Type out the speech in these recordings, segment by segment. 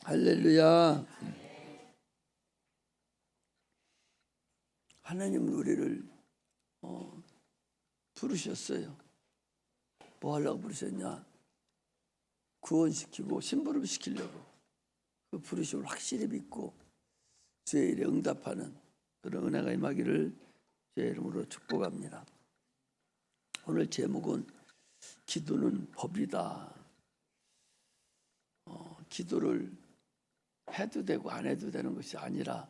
할렐루야. 하나님은 우리를 부르셨어요. 뭐 하려고 부르셨냐? 구원시키고 심부름 시키려고. 그 부르심을 확실히 믿고 주의 일에 응답하는 그런 은혜가 임하기를 주의 이름으로 축복합니다. 오늘 제목은 기도는 법이다. 기도를 해도 되고 안 해도 되는 것이 아니라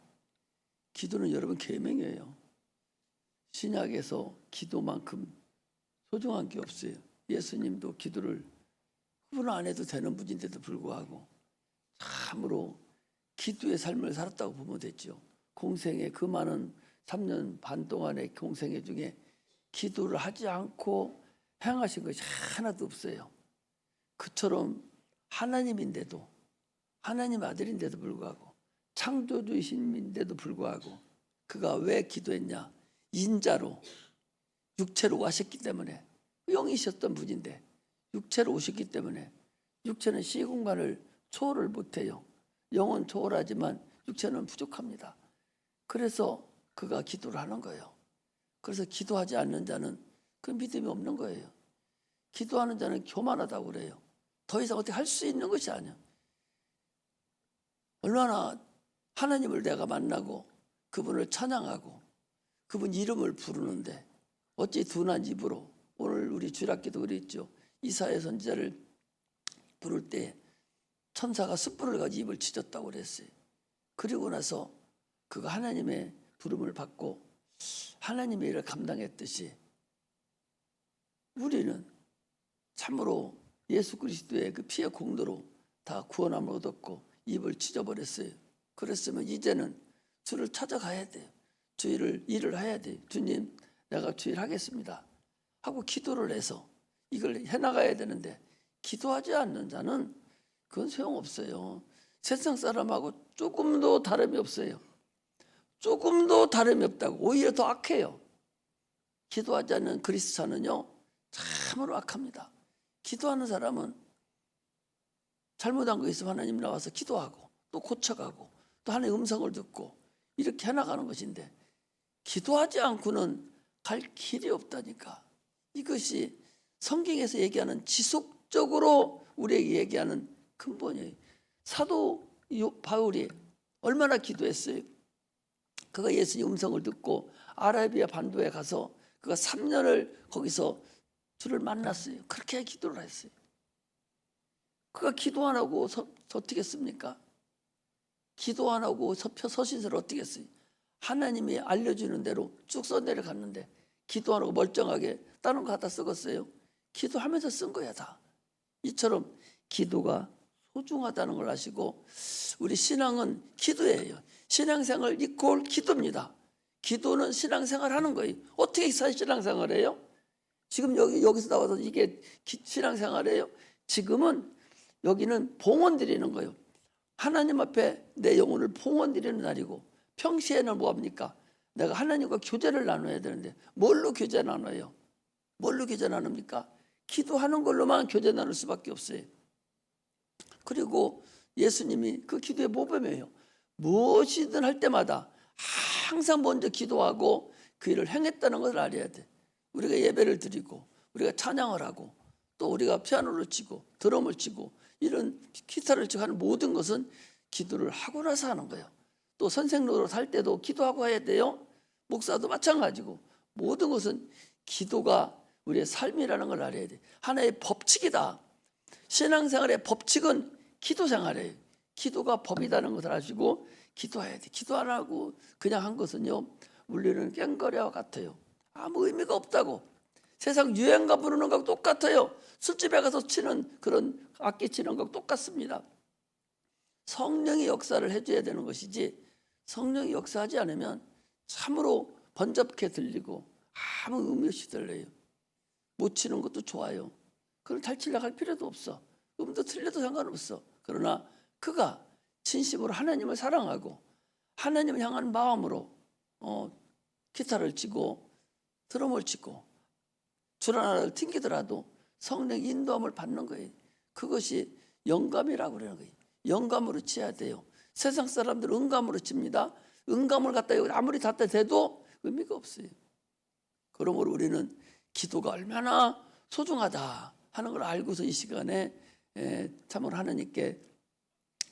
기도는 여러분 계명이에요. 신약에서 기도만큼 소중한 게 없어요. 예수님도 기도를 그분 안 해도 되는 분인데도 불구하고 참으로 기도의 삶을 살았다고 보면 되죠. 공생의 그 많은 3년 반 동안의 공생애 중에 기도를 하지 않고 행하신 것이 하나도 없어요. 그처럼 하나님인데도, 하나님 아들인데도 불구하고, 창조주이신인데도 불구하고 그가 왜 기도했냐? 인자로 육체로 오셨기 때문에, 영이셨던 분인데 육체로 오셨기 때문에, 육체는 시공간을 초월을 못해요. 영은 초월하지만 육체는 부족합니다. 그래서 그가 기도를 하는 거예요. 그래서 기도하지 않는 자는 그 믿음이 없는 거예요. 기도하는 자는 교만하다고 그래요. 더 이상 어떻게 할 수 있는 것이 아니야. 얼마나 하나님을 내가 만나고 그분을 찬양하고 그분 이름을 부르는데 어찌 둔한 입으로, 오늘 우리 주일학기도 그랬죠. 이사야 선지자를 부를 때 천사가 숯불을 가지고 입을 찢었다고 그랬어요. 그리고 나서 그가 하나님의 부름을 받고 하나님의 일을 감당했듯이 우리는 참으로 예수 그리스도의 그 피의 공로로 다 구원함을 얻었고 입을 찢어버렸어요. 그랬으면 이제는 주를 찾아가야 돼요. 주일을 일을 해야 돼요. 주님, 내가 주일 하겠습니다 하고 기도를 해서 이걸 해나가야 되는데, 기도하지 않는 자는 그건 소용없어요. 세상 사람하고 조금도 다름이 없어요. 조금도 다름이 없다고. 오히려 더 악해요. 기도하지 않는 그리스도인은요 참으로 악합니다. 기도하는 사람은 잘못한 거 있으면 하나님 나와서 기도하고 또 고쳐가고 또 하나님의 음성을 듣고 이렇게 해나가는 것인데, 기도하지 않고는 갈 길이 없다니까. 이것이 성경에서 얘기하는 지속적으로 우리에게 얘기하는 근본이에요. 사도 바울이 얼마나 기도했어요. 그가 예수님 음성을 듣고 아라비아 반도에 가서 그가 3년을 거기서 주를 만났어요. 그렇게 기도를 했어요. 그가 기도 안 하고 어떻게 했습니까? 기도 안 하고 서신서를 어떻게 했어요? 하나님이 알려주는 대로 쭉 써내려갔는데 기도 안 하고 멀쩡하게 다른 거 갖다 썩었어요. 기도하면서 쓴 거야 다. 이처럼 기도가 소중하다는 걸 아시고, 우리 신앙은 기도예요. 신앙생활 이퀄 기도입니다. 기도는 신앙생활 하는 거예요. 어떻게 신앙생활해요? 지금 여기서 나와서 이게 신앙생활이에요? 지금은 여기는 봉헌 드리는 거예요. 하나님 앞에 내 영혼을 봉헌 드리는 날이고, 평시에는 뭐합니까? 내가 하나님과 교제를 나눠야 되는데 뭘로 교제 나눠요? 뭘로 교제 나눕니까? 기도하는 걸로만 교제 나눌 수밖에 없어요. 그리고 예수님이 그 기도의 모범이에요. 무엇이든 할 때마다 항상 먼저 기도하고 그 일을 행했다는 것을 알아야 돼. 우리가 예배를 드리고 우리가 찬양을 하고 또 우리가 피아노를 치고 드럼을 치고 이런 기타를 치고 하는 모든 것은 기도를 하고 나서 하는 거예요. 또 선생 노릇 할 때도 기도하고 해야 돼요. 목사도 마찬가지고 모든 것은 기도가 우리의 삶이라는 걸 알아야 돼. 하나의 법칙이다. 신앙생활의 법칙은 기도생활이에요. 기도가 법이라는 것을 아시고 기도해야 돼. 기도 안 하고 그냥 한 것은요 울리는 꽹과리와 같아요. 아무 의미가 없다고. 세상 유행가 부르는 것과 똑같아요. 술집에 가서 치는 그런 악기 치는 것과 똑같습니다. 성령이 역사를 해줘야 되는 것이지, 성령이 역사하지 않으면 참으로 번잡해 들리고 아무 의미 없이 들려요. 못 치는 것도 좋아요. 그걸 잘 치려고 할 필요도 없어. 음도 틀려도 상관없어. 그러나 그가 진심으로 하나님을 사랑하고 하나님을 향한 마음으로 기타를 치고 드럼을 치고 줄 하나를 튕기더라도 성령 인도함을 받는 거예요. 그것이 영감이라고 그러는 거예요. 영감으로 치야 돼요. 세상 사람들은 음감으로 칩니다. 음감을 갖다 아무리 갖다 대도 의미가 없어요. 그러므로 우리는 기도가 얼마나 소중하다 하는 걸 알고서 이 시간에 참으로 하나님께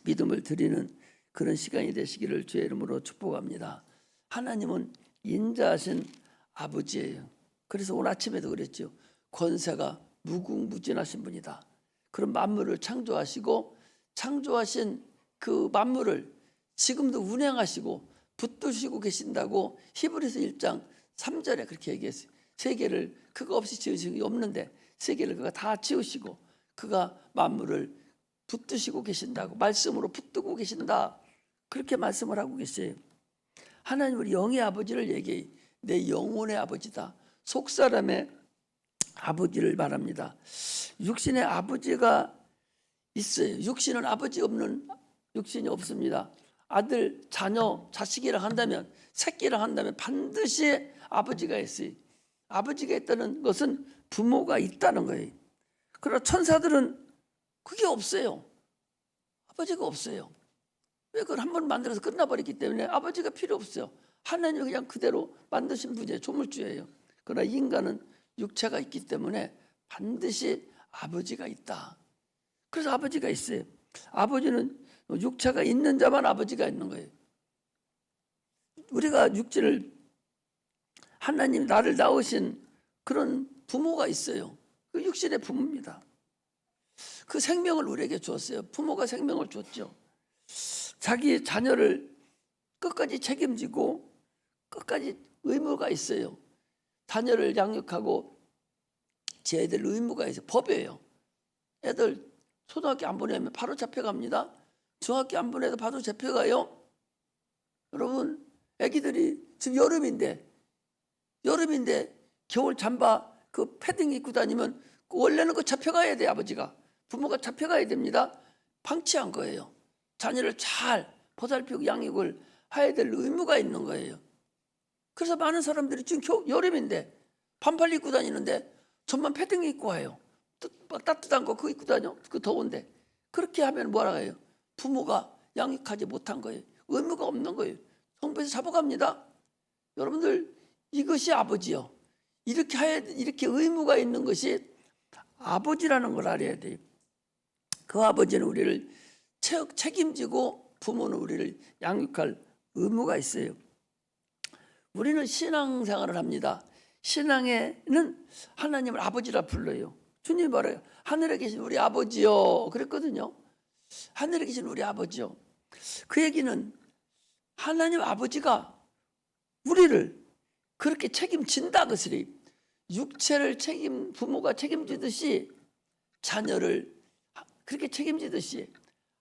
믿음을 드리는 그런 시간이 되시기를 주의 이름으로 축복합니다. 하나님은 인자하신 아버지예요. 그래서 오늘 아침에도 그랬죠. 권세가 무궁무진하신 분이다. 그런 만물을 창조하시고 창조하신 그 만물을 지금도 운행하시고 붙드시고 계신다고 히브리서 1장 3절에 그렇게 얘기했어요. 세계를 그가 없이 지으신 게 없는데 세계를 그가 다 지으시고 그가 만물을 붙드시고 계신다고, 말씀으로 붙들고 계신다, 그렇게 말씀을 하고 계세요. 하나님 우리 영의 아버지를 얘기해. 내 영혼의 아버지다. 속사람의 아버지를 말합니다. 육신의 아버지가 있어요. 육신은 아버지 없는 육신이 없습니다. 아들, 자녀, 자식이라 한다면, 새끼라 한다면 반드시 아버지가 있어요. 아버지가 있다는 것은 부모가 있다는 거예요. 그러나 천사들은 그게 없어요. 아버지가 없어요. 왜? 그걸 한번 만들어서 끝나버렸기 때문에 아버지가 필요 없어요. 하나님이 그냥 그대로 만드신 분이에요. 조물주예요. 그러나 인간은 육체가 있기 때문에 반드시 아버지가 있다. 그래서 아버지가 있어요. 아버지는 육체가 있는 자만 아버지가 있는 거예요. 우리가 육체를, 하나님 나를 낳으신 그런 부모가 있어요. 그 육신의 부모입니다. 그 생명을 우리에게 줬어요. 부모가 생명을 줬죠. 자기 자녀를 끝까지 책임지고 끝까지 의무가 있어요. 자녀를 양육하고 지어야 될 의무가 있어요. 법이에요. 애들 초등학교 안 보내면 바로 잡혀갑니다. 중학교 안 보내도 바로 잡혀가요. 여러분, 애기들이 지금 여름인데 겨울 잠바 그 패딩 입고 다니면 원래는 그 잡혀가야 돼요. 아버지가, 부모가 잡혀가야 됩니다. 방치한 거예요. 자녀를 잘 보살피고 양육을 해야 될 의무가 있는 거예요. 그래서 많은 사람들이 지금 여름인데 반팔 입고 다니는데 전만 패딩 입고 와요. 막 따뜻한 거 그거 입고 다녀. 그 더운데. 그렇게 하면 뭐라 해요? 부모가 양육하지 못한 거예요. 의무가 없는 거예요. 성부에서 잡아갑니다. 여러분들, 이것이 아버지요. 이렇게 의무가 있는 것이 아버지라는 걸 알아야 돼요. 그 아버지는 우리를 책임지고 부모는 우리를 양육할 의무가 있어요. 우리는 신앙생활을 합니다. 신앙에는 하나님을 아버지라 불러요. 주님이 말해요. 하늘에 계신 우리 아버지요. 그랬거든요. 하늘에 계신 우리 아버지요. 그 얘기는 하나님 아버지가 우리를 그렇게 책임진다 그것이. 육체를 부모가 책임지듯이 자녀를 그렇게 책임지듯이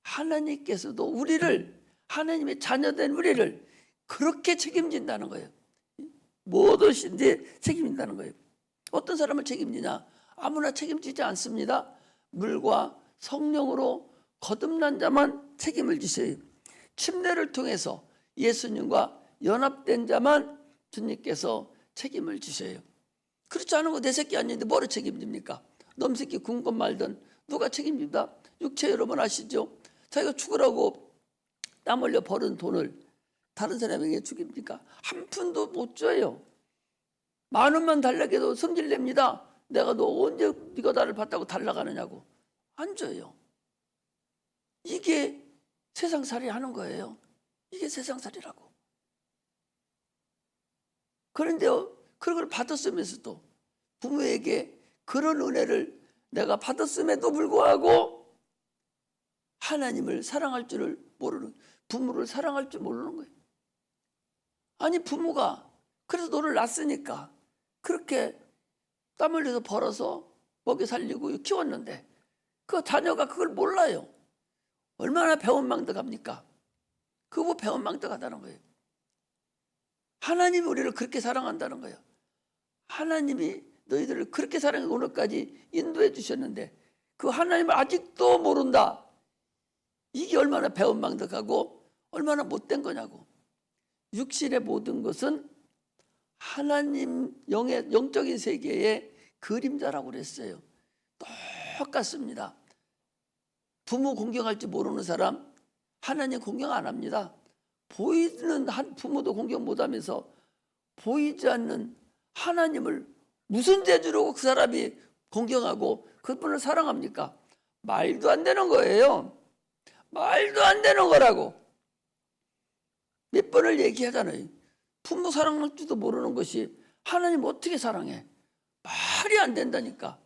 하나님께서도 우리를, 하나님의 자녀된 우리를 그렇게 책임진다는 거예요. 무엇이든지 책임진다는 거예요. 어떤 사람을 책임지냐? 아무나 책임지지 않습니다. 물과 성령으로 거듭난 자만 책임을 지세요. 침례를 통해서 예수님과 연합된 자만 주님께서 책임을 지세요. 그렇지 않은 거 내 새끼 아닌데 뭐를 책임집니까? 놈 새끼 군건 말든 누가 책임집니다? 육체 여러분 아시죠? 자기가 죽으라고 땀 흘려 버는 돈을 다른 사람에게 죽입니까? 한 푼도 못 줘요. 10,000원만 달라고 해도 성질냅니다. 내가 너 언제 네가 나를 봤다고 달라가느냐고. 안 줘요. 이게 세상살이 하는 거예요. 이게 세상살이라고. 그런데 그런 걸 받았으면서도 부모에게 그런 은혜를 내가 받았음에도 불구하고 하나님을 사랑할 줄을 모르는, 부모를 사랑할 줄 모르는 거예요. 아니, 부모가 그래서 너를 낳았으니까 그렇게 땀 흘려서 벌어서 먹여 살리고 키웠는데 그 자녀가 그걸 몰라요. 얼마나 배은망덕합니까? 그거 배은망덕하다는 거예요. 하나님이 우리를 그렇게 사랑한다는 거예요. 하나님이 너희들을 그렇게 사랑해 오늘까지 인도해 주셨는데 그 하나님을 아직도 모른다. 이게 얼마나 배은망덕하고 얼마나 못된 거냐고. 육신의 모든 것은 하나님 영적인 세계의 그림자라고 그랬어요. 똑같습니다. 부모 공경할지 모르는 사람 하나님 공경 안 합니다. 보이는 한 부모도 공경 못하면서 보이지 않는 하나님을 무슨 재주로 그 사람이 공경하고 그분을 사랑합니까? 말도 안 되는 거예요. 말도 안 되는 거라고. 몇 번을 얘기하잖아요. 부모 사랑할 줄도 모르는 것이 하나님 어떻게 사랑해? 말이 안 된다니까.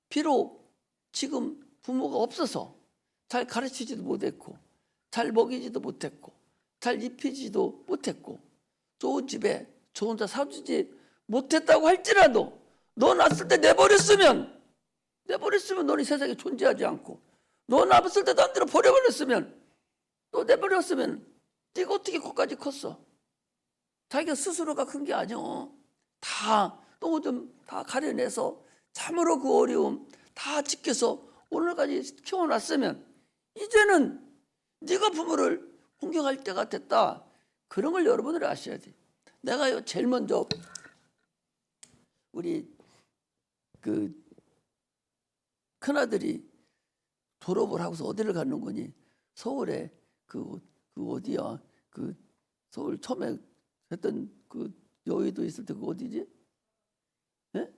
비록 지금 부모가 없어서 잘 가르치지도 못했고 잘 먹이지도 못했고 잘 입히지도 못했고 좋은 집에 좋은 차 사주지 못했다고 할지라도 너 낳았을 때 내버렸으면 너는 세상에 존재하지 않고 너 낳았을 때 딴 데로 버려버렸으면 또 내버렸으면 네가 어떻게 거기까지 컸어? 자기가 스스로가 큰 게 아니오. 다 똥 좀 다 가려내서 참으로 그 어려움 다 지켜서 오늘까지 키워놨으면 이제는 네가 부모를 공경할 때가 됐다. 그런 걸 여러분들이 아셔야 돼. 내가 제일 먼저 우리 그 큰아들이 졸업을 하고서 어디를 가는 거니? 서울에 그 어디야? 그 서울 처음에 했던 그 여의도 있을 때 그 어디지? 예?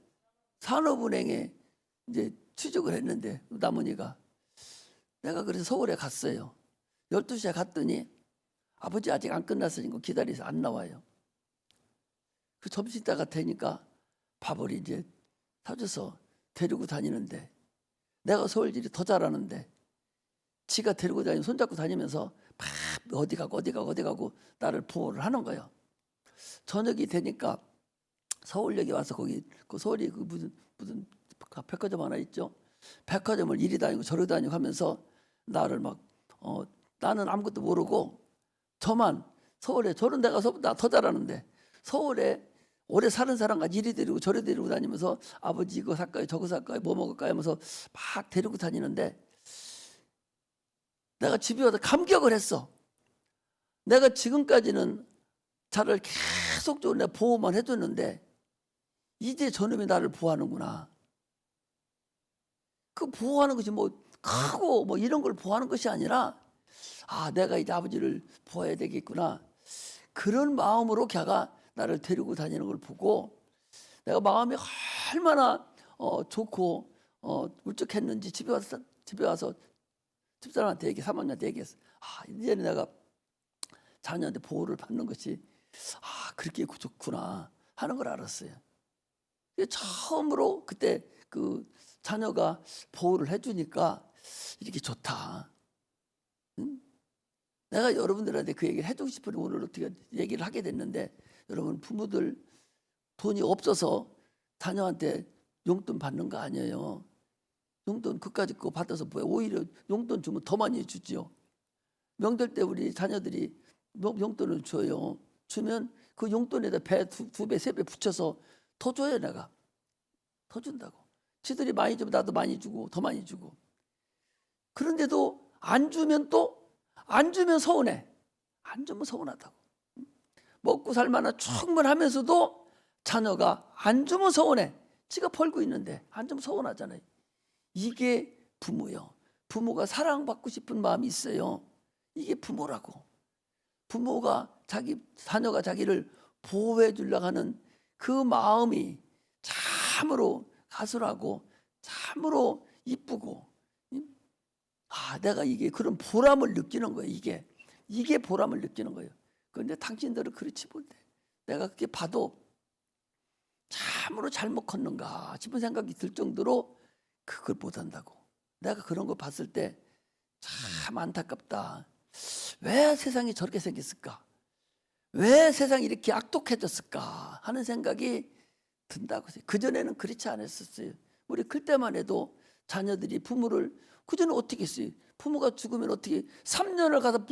산업은행에 이제 취직을 했는데 남은이가 내가 그래서 서울에 갔어요. 12시에 갔더니 아버지 아직 안 끝났으니까 기다려서 안 나와요. 그 점심 때가 되니까 밥을 이제 사줘서 데리고 다니는데 내가 서울일이 더 잘하는데 지가 데리고 다니고 손잡고 다니면서 막 어디 가고 나를 보호를 하는 거예요. 저녁이 되니까 서울역에 와서 거기 그 서울이 그 무슨 백화점 하나 있죠. 백화점을 이리 다니고 저리 다니고 하면서 나를 막 나는 아무것도 모르고 저만 서울에 저런 데 가서 나 더 잘하는데 서울에 오래 사는 사람과 이리 데리고 저리 데리고 다니면서 아버지 이거 살까요 저거 살까요 뭐 먹을까요 하면서 막 데리고 다니는데 내가 집에 와서 감격을 했어. 내가 지금까지는 자를 계속적으로 내 보호만 해줬는데 이제 저놈이 나를 보호하는구나. 그 보호하는 것이 뭐 크고 뭐 이런 걸 보호하는 것이 아니라 아 내가 이제 아버지를 보호해야 되겠구나. 그런 마음으로 걔가 나를 데리고 다니는 걸 보고 내가 마음이 얼마나 좋고 울적했는지 집에 와서 집사람한테 얘기, 사모님한테 얘기했어. 아 이제는 내가 자녀한테 보호를 받는 것이 그렇게 좋구나 하는 걸 알았어요. 처음으로 그때 그 자녀가 보호를 해주니까 이렇게 좋다. 응? 내가 여러분들한테 그 얘기를 해주고 싶으니 오늘 어떻게 얘기를 하게 됐는데 여러분 부모들 돈이 없어서 자녀한테 용돈 받는 거 아니에요. 용돈 그까짓 거 받아서 뭐야. 오히려 용돈 주면 더 많이 주지요. 명절 때 우리 자녀들이 용돈을 줘요. 주면 그 용돈에다 두 배, 세 배 붙여서 더 줘요. 내가 더 준다고. 지들이 많이 주면 나도 많이 주고 더 많이 주고. 그런데도 안 주면 서운해. 안 주면 서운하다고. 먹고 살 만한 충분하면서도 자녀가 안 주면 서운해. 지가 벌고 있는데 안 주면 서운하잖아요. 이게 부모요. 부모가 사랑받고 싶은 마음이 있어요. 이게 부모라고. 부모가 자녀가 자기를 보호해 주려고 하는 그 마음이 참으로 가술하고 참으로 이쁘고 내가 이게 그런 보람을 느끼는 거예요. 이게 보람을 느끼는 거예요. 그런데 당신들은 그렇지 못해. 내가 그렇게 봐도 참으로 잘못 컸는가 싶은 생각이 들 정도로 그걸 못한다고. 내가 그런 거 봤을 때 참 안타깝다. 왜 세상이 저렇게 생겼을까? 왜 세상이 이렇게 악독해졌을까? 하는 생각이 든다고. 그전에는 그렇지 않았었어요. 우리 클 때만 해도 자녀들이 부모를 그전에 어떻게 했어요? 부모가 죽으면 어떻게 3년을 가서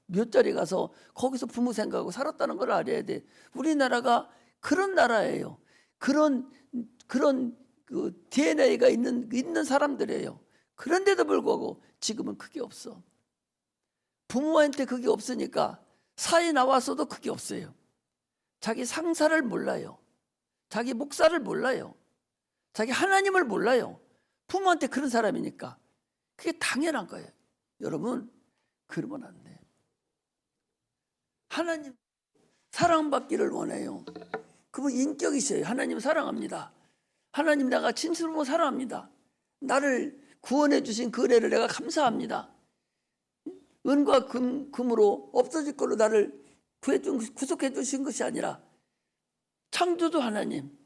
몇 자리 가서 거기서 부모 생각하고 살았다는 걸 알아야 돼. 우리나라가 그런 나라예요. 그런 그 DNA가 있는 사람들이에요. 그런데도 불구하고 지금은 그게 없어. 부모한테 그게 없으니까 사회 나와서도 그게 없어요. 자기 상사를 몰라요. 자기 목사를 몰라요. 자기 하나님을 몰라요. 부모한테 그런 사람이니까. 그게 당연한 거예요. 여러분, 그러면 안 돼요. 하나님 사랑받기를 원해요. 그분 인격이세요. 하나님 사랑합니다. 하나님 내가 진실로 사랑합니다. 나를 구원해 주신 그 은혜를 내가 감사합니다. 은과 금으로 없어질 걸로 나를 구속해 주신 것이 아니라 창조주 하나님,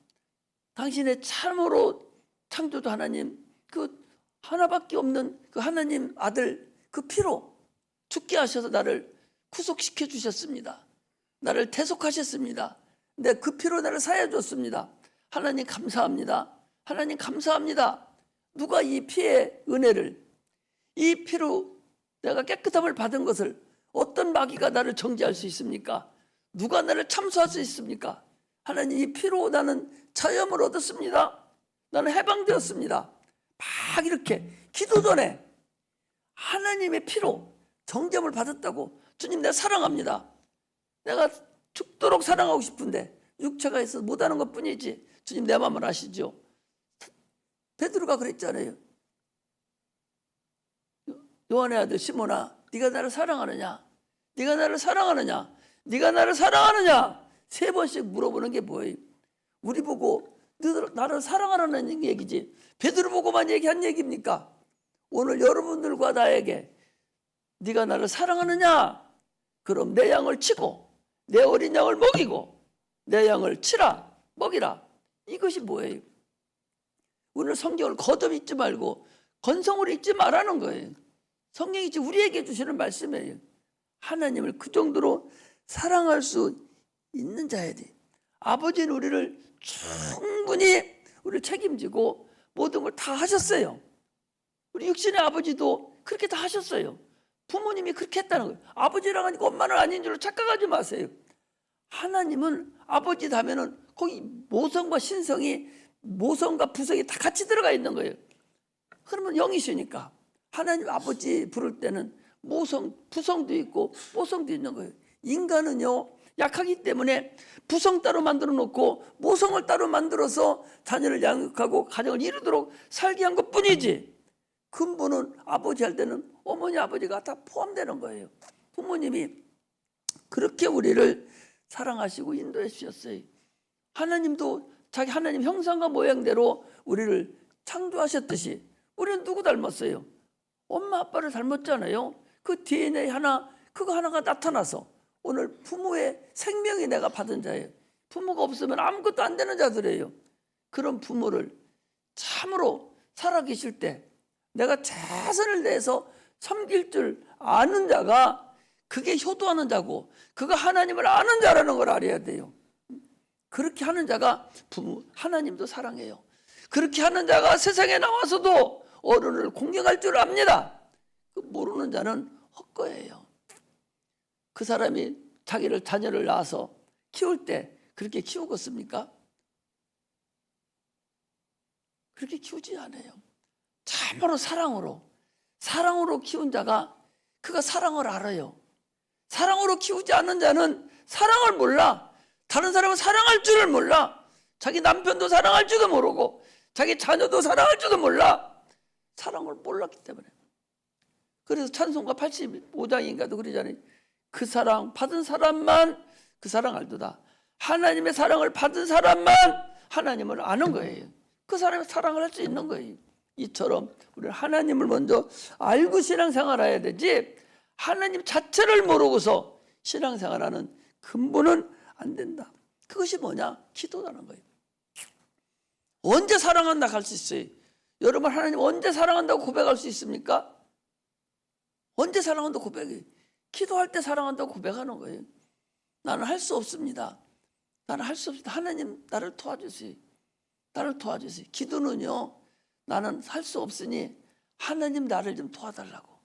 당신의 참으로 창조주 하나님, 그 하나밖에 없는 그 하나님 아들 그 피로 죽게 하셔서 나를 구속시켜 주셨습니다. 나를 대속하셨습니다. 내 그 피로 나를 사해 줬습니다. 하나님 감사합니다. 하나님 감사합니다. 누가 이 피의 은혜를, 이 피로 내가 깨끗함을 받은 것을 어떤 마귀가 나를 정죄할 수 있습니까? 누가 나를 참수할 수 있습니까? 하나님 이 피로 나는 자유함을 얻었습니다. 나는 해방되었습니다. 막 이렇게 기도 전에 하나님의 피로 정죄함을 받았다고, 주님 내가 사랑합니다. 내가 죽도록 사랑하고 싶은데 육체가 있어서 못하는 것뿐이지 주님 내 마음을 아시죠? 베드로가 그랬잖아요. 요한의 아들 시몬아, 네가 나를 사랑하느냐? 네가 나를 사랑하느냐? 네가 나를 사랑하느냐? 3번씩 물어보는 게 뭐예요? 우리 보고 나를 사랑하라는 얘기지 베드로 보고만 얘기한 얘기입니까? 오늘 여러분들과 나에게 네가 나를 사랑하느냐? 그럼 내 양을 치고 내 어린 양을 먹이고 내 양을 치라 먹이라. 이것이 뭐예요? 오늘 성경을 거듭 읽지 말고 건성으로 읽지 말라는 거예요. 성경이 우리에게 주시는 말씀이에요. 하나님을 그 정도로 사랑할 수 있는 자야 돼. 아버지는 우리를 충분히 우리를 책임지고 모든 걸 다 하셨어요. 우리 육신의 아버지도 그렇게 다 하셨어요. 부모님이 그렇게 했다는 거예요. 아버지랑 하니까 엄마는 아닌 줄로 착각하지 마세요. 하나님은 아버지다 하면은 거기 모성과 신성이, 모성과 부성이 다 같이 들어가 있는 거예요. 그러면 영이시니까 하나님 아버지 부를 때는 모성, 부성도 있고 모성도 있는 거예요. 인간은요 약하기 때문에 부성 따로 만들어 놓고 모성을 따로 만들어서 자녀를 양육하고 가정을 이루도록 살게 한 것뿐이지, 근본은 아버지 할 때는 어머니 아버지가 다 포함되는 거예요. 부모님이 그렇게 우리를 사랑하시고 인도해 주셨어요. 하나님도 자기 하나님 형상과 모양대로 우리를 창조하셨듯이 우리는 누구 닮았어요? 엄마 아빠를 닮았잖아요. 그 DNA 하나, 그거 하나가 나타나서 오늘 부모의 생명이 내가 받은 자예요. 부모가 없으면 아무것도 안 되는 자들이에요. 그런 부모를 참으로 살아계실 때 내가 최선을 다해서 섬길 줄 아는 자가 그게 효도하는 자고, 그가 하나님을 아는 자라는 걸 알아야 돼요. 그렇게 하는 자가 부모, 하나님도 사랑해요. 그렇게 하는 자가 세상에 나와서도 어른을 공경할 줄 압니다. 모르는 자는 헛거예요. 그 사람이 자기를 자녀를 낳아서 키울 때 그렇게 키우겠습니까? 그렇게 키우지 않아요. 참으로 사랑으로 키운 자가 그가 사랑을 알아요. 사랑으로 키우지 않는 자는 사랑을 몰라. 다른 사람은 사랑할 줄을 몰라. 자기 남편도 사랑할 줄도 모르고 자기 자녀도 사랑할 줄도 몰라. 사랑을 몰랐기 때문에. 그래서 찬송가 85장인가도 그러잖아요. 그 사랑 받은 사람만 그 사랑 알도다. 하나님의 사랑을 받은 사람만 하나님을 아는 거예요. 그 사람이 사랑을 할 수 있는 거예요. 이처럼 우리는 하나님을 먼저 알고 신앙생활해야 되지, 하나님 자체를 모르고서 신앙생활하는 근본은 안 된다. 그것이 뭐냐? 기도라는 거예요. 언제 사랑한다 할 수 있어요? 여러분 하나님 언제 사랑한다고 고백할 수 있습니까? 언제 사랑한다고 고백해요? 기도할 때 사랑한다고 고백하는 거예요. 나는 할 수 없습니다. 나는 할 수 없습니다. 하나님 나를 도와주세요. 나를 도와주세요. 기도는요, 나는 할 수 없으니 하나님 나를 좀 도와달라고.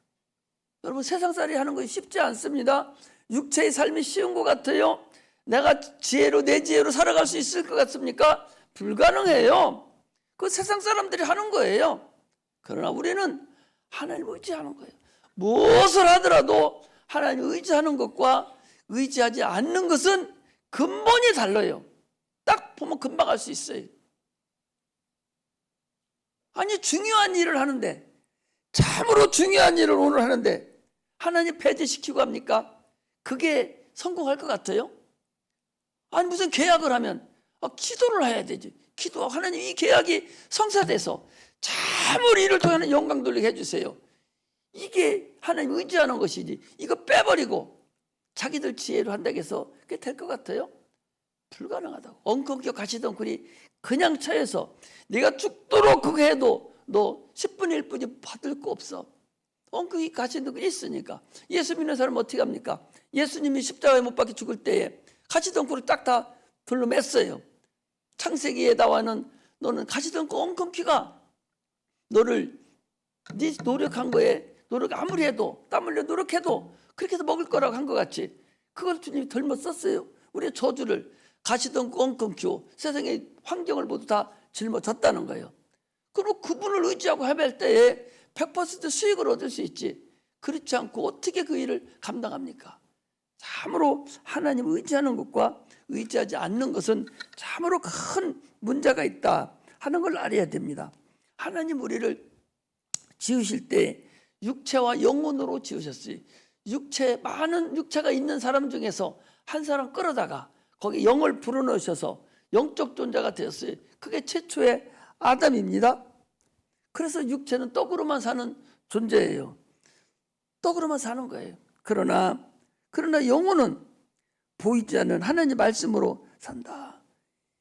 여러분 세상살이 하는 것이 쉽지 않습니다. 육체의 삶이 쉬운 것 같아요. 내가 내 지혜로 살아갈 수 있을 것 같습니까? 불가능해요. 그 세상 사람들이 하는 거예요. 그러나 우리는 하나님 의지하는 거예요. 무엇을 하더라도 하나님 의지하는 것과 의지하지 않는 것은 근본이 달라요. 딱 보면 금방 알 수 있어요. 아니 중요한 일을 하는데 참으로 중요한 일을 오늘 하는데 하나님 배제시키고 합니까? 그게 성공할 것 같아요? 아니 무슨 계약을 하면 기도를 해야 되지. 기도하고 하나님 이 계약이 성사돼서 참으로 이를 통해 영광 돌리게 해주세요. 이게 하나님 의지하는 것이지. 이거 빼버리고 자기들 지혜로 한다고 해서 그게 될 것 같아요? 불가능하다고. 엉겅퀴 가시덩굴이 그냥 처해서 네가 죽도록 그거 해도 너 10분의 1뿐이 받을 거 없어. 엉겅퀴 가시덩굴이 있으니까. 예수 믿는 사람은 어떻게 합니까? 예수님이 십자가에 못 박혀 죽을 때에 가시덩굴을 딱 다 둘러 맸어요. 창세기에 나와는 너는 가시덩굴 엉겅퀴가 너를 네 노력한 거에 노력 아무리 해도 땀 흘려 노력해도 그렇게 해서 먹을 거라고 한 것 같이 그걸 주님이 덜못 썼어요. 우리의 저주를 가시덩굴 엉겅퀴 세상의 환경을 모두 다 짊어졌다는 거예요. 그리고 그분을 의지하고 헤맬 때에 100% 수익을 얻을 수 있지. 그렇지 않고 어떻게 그 일을 감당합니까? 참으로 하나님 의지하는 것과 의지하지 않는 것은 참으로 큰 문제가 있다 하는 걸 알아야 됩니다. 하나님 우리를 지으실 때 육체와 영혼으로 지으셨어요. 많은 육체가 있는 사람 중에서 한 사람 끌어다가 거기 영을 불어넣으셔서 영적 존재가 되었어요. 그게 최초의 아담입니다. 그래서 육체는 떡으로만 사는 존재예요. 떡으로만 사는 거예요. 그러나 영혼은 보이지 않는 하나님 말씀으로 산다.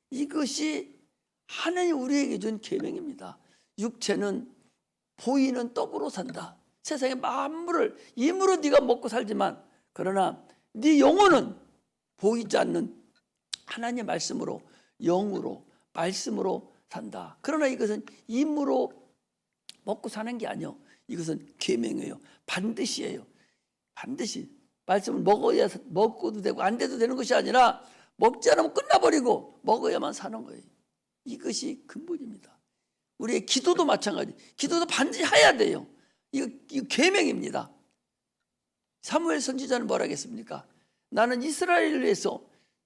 이것이 하나님 우리에게 준 계명입니다. 육체는 보이는 떡으로 산다. 세상의 만물을 힘으로 네가 먹고 살지만 그러나 네 영혼은 보이지 않는 하나님의 말씀으로 영으로 말씀으로 산다. 그러나 이것은 힘으로 먹고 사는 게 아니요. 이것은 계명이에요. 반드시예요. 반드시 말씀을 먹어도 되고 안 돼도 되는 것이 아니라 먹지 않으면 끝나버리고 먹어야만 사는 거예요. 이것이 근본입니다. 우리의 기도도 마찬가지. 기도도 반드시 해야 돼요. 이거 계명입니다. 사무엘 선지자는 뭐라 했습니까? 나는 이스라엘을 위해서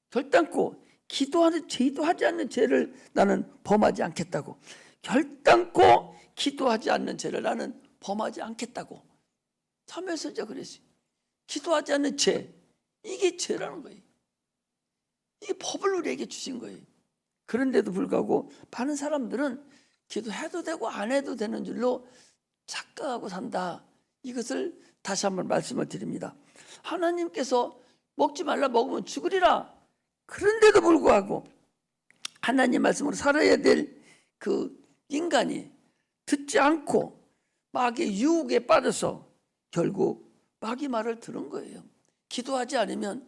결단코 기도하지 않는 죄를 나는 범하지 않겠다고. 결단코 기도하지 않는 죄를 나는 범하지 않겠다고. 사무엘 선지자가 그랬어요. 기도하지 않는 죄, 이게 죄라는 거예요. 이게 법을 우리에게 주신 거예요. 그런데도 불구하고 많은 사람들은 기도해도 되고 안 해도 되는 줄로 착각하고 산다. 이것을 다시 한번 말씀을 드립니다. 하나님께서 먹지 말라 먹으면 죽으리라. 그런데도 불구하고 하나님 말씀으로 살아야 될 그 인간이 듣지 않고 마귀의 유혹에 빠져서 결국 마귀 말을 들은 거예요. 기도하지 않으면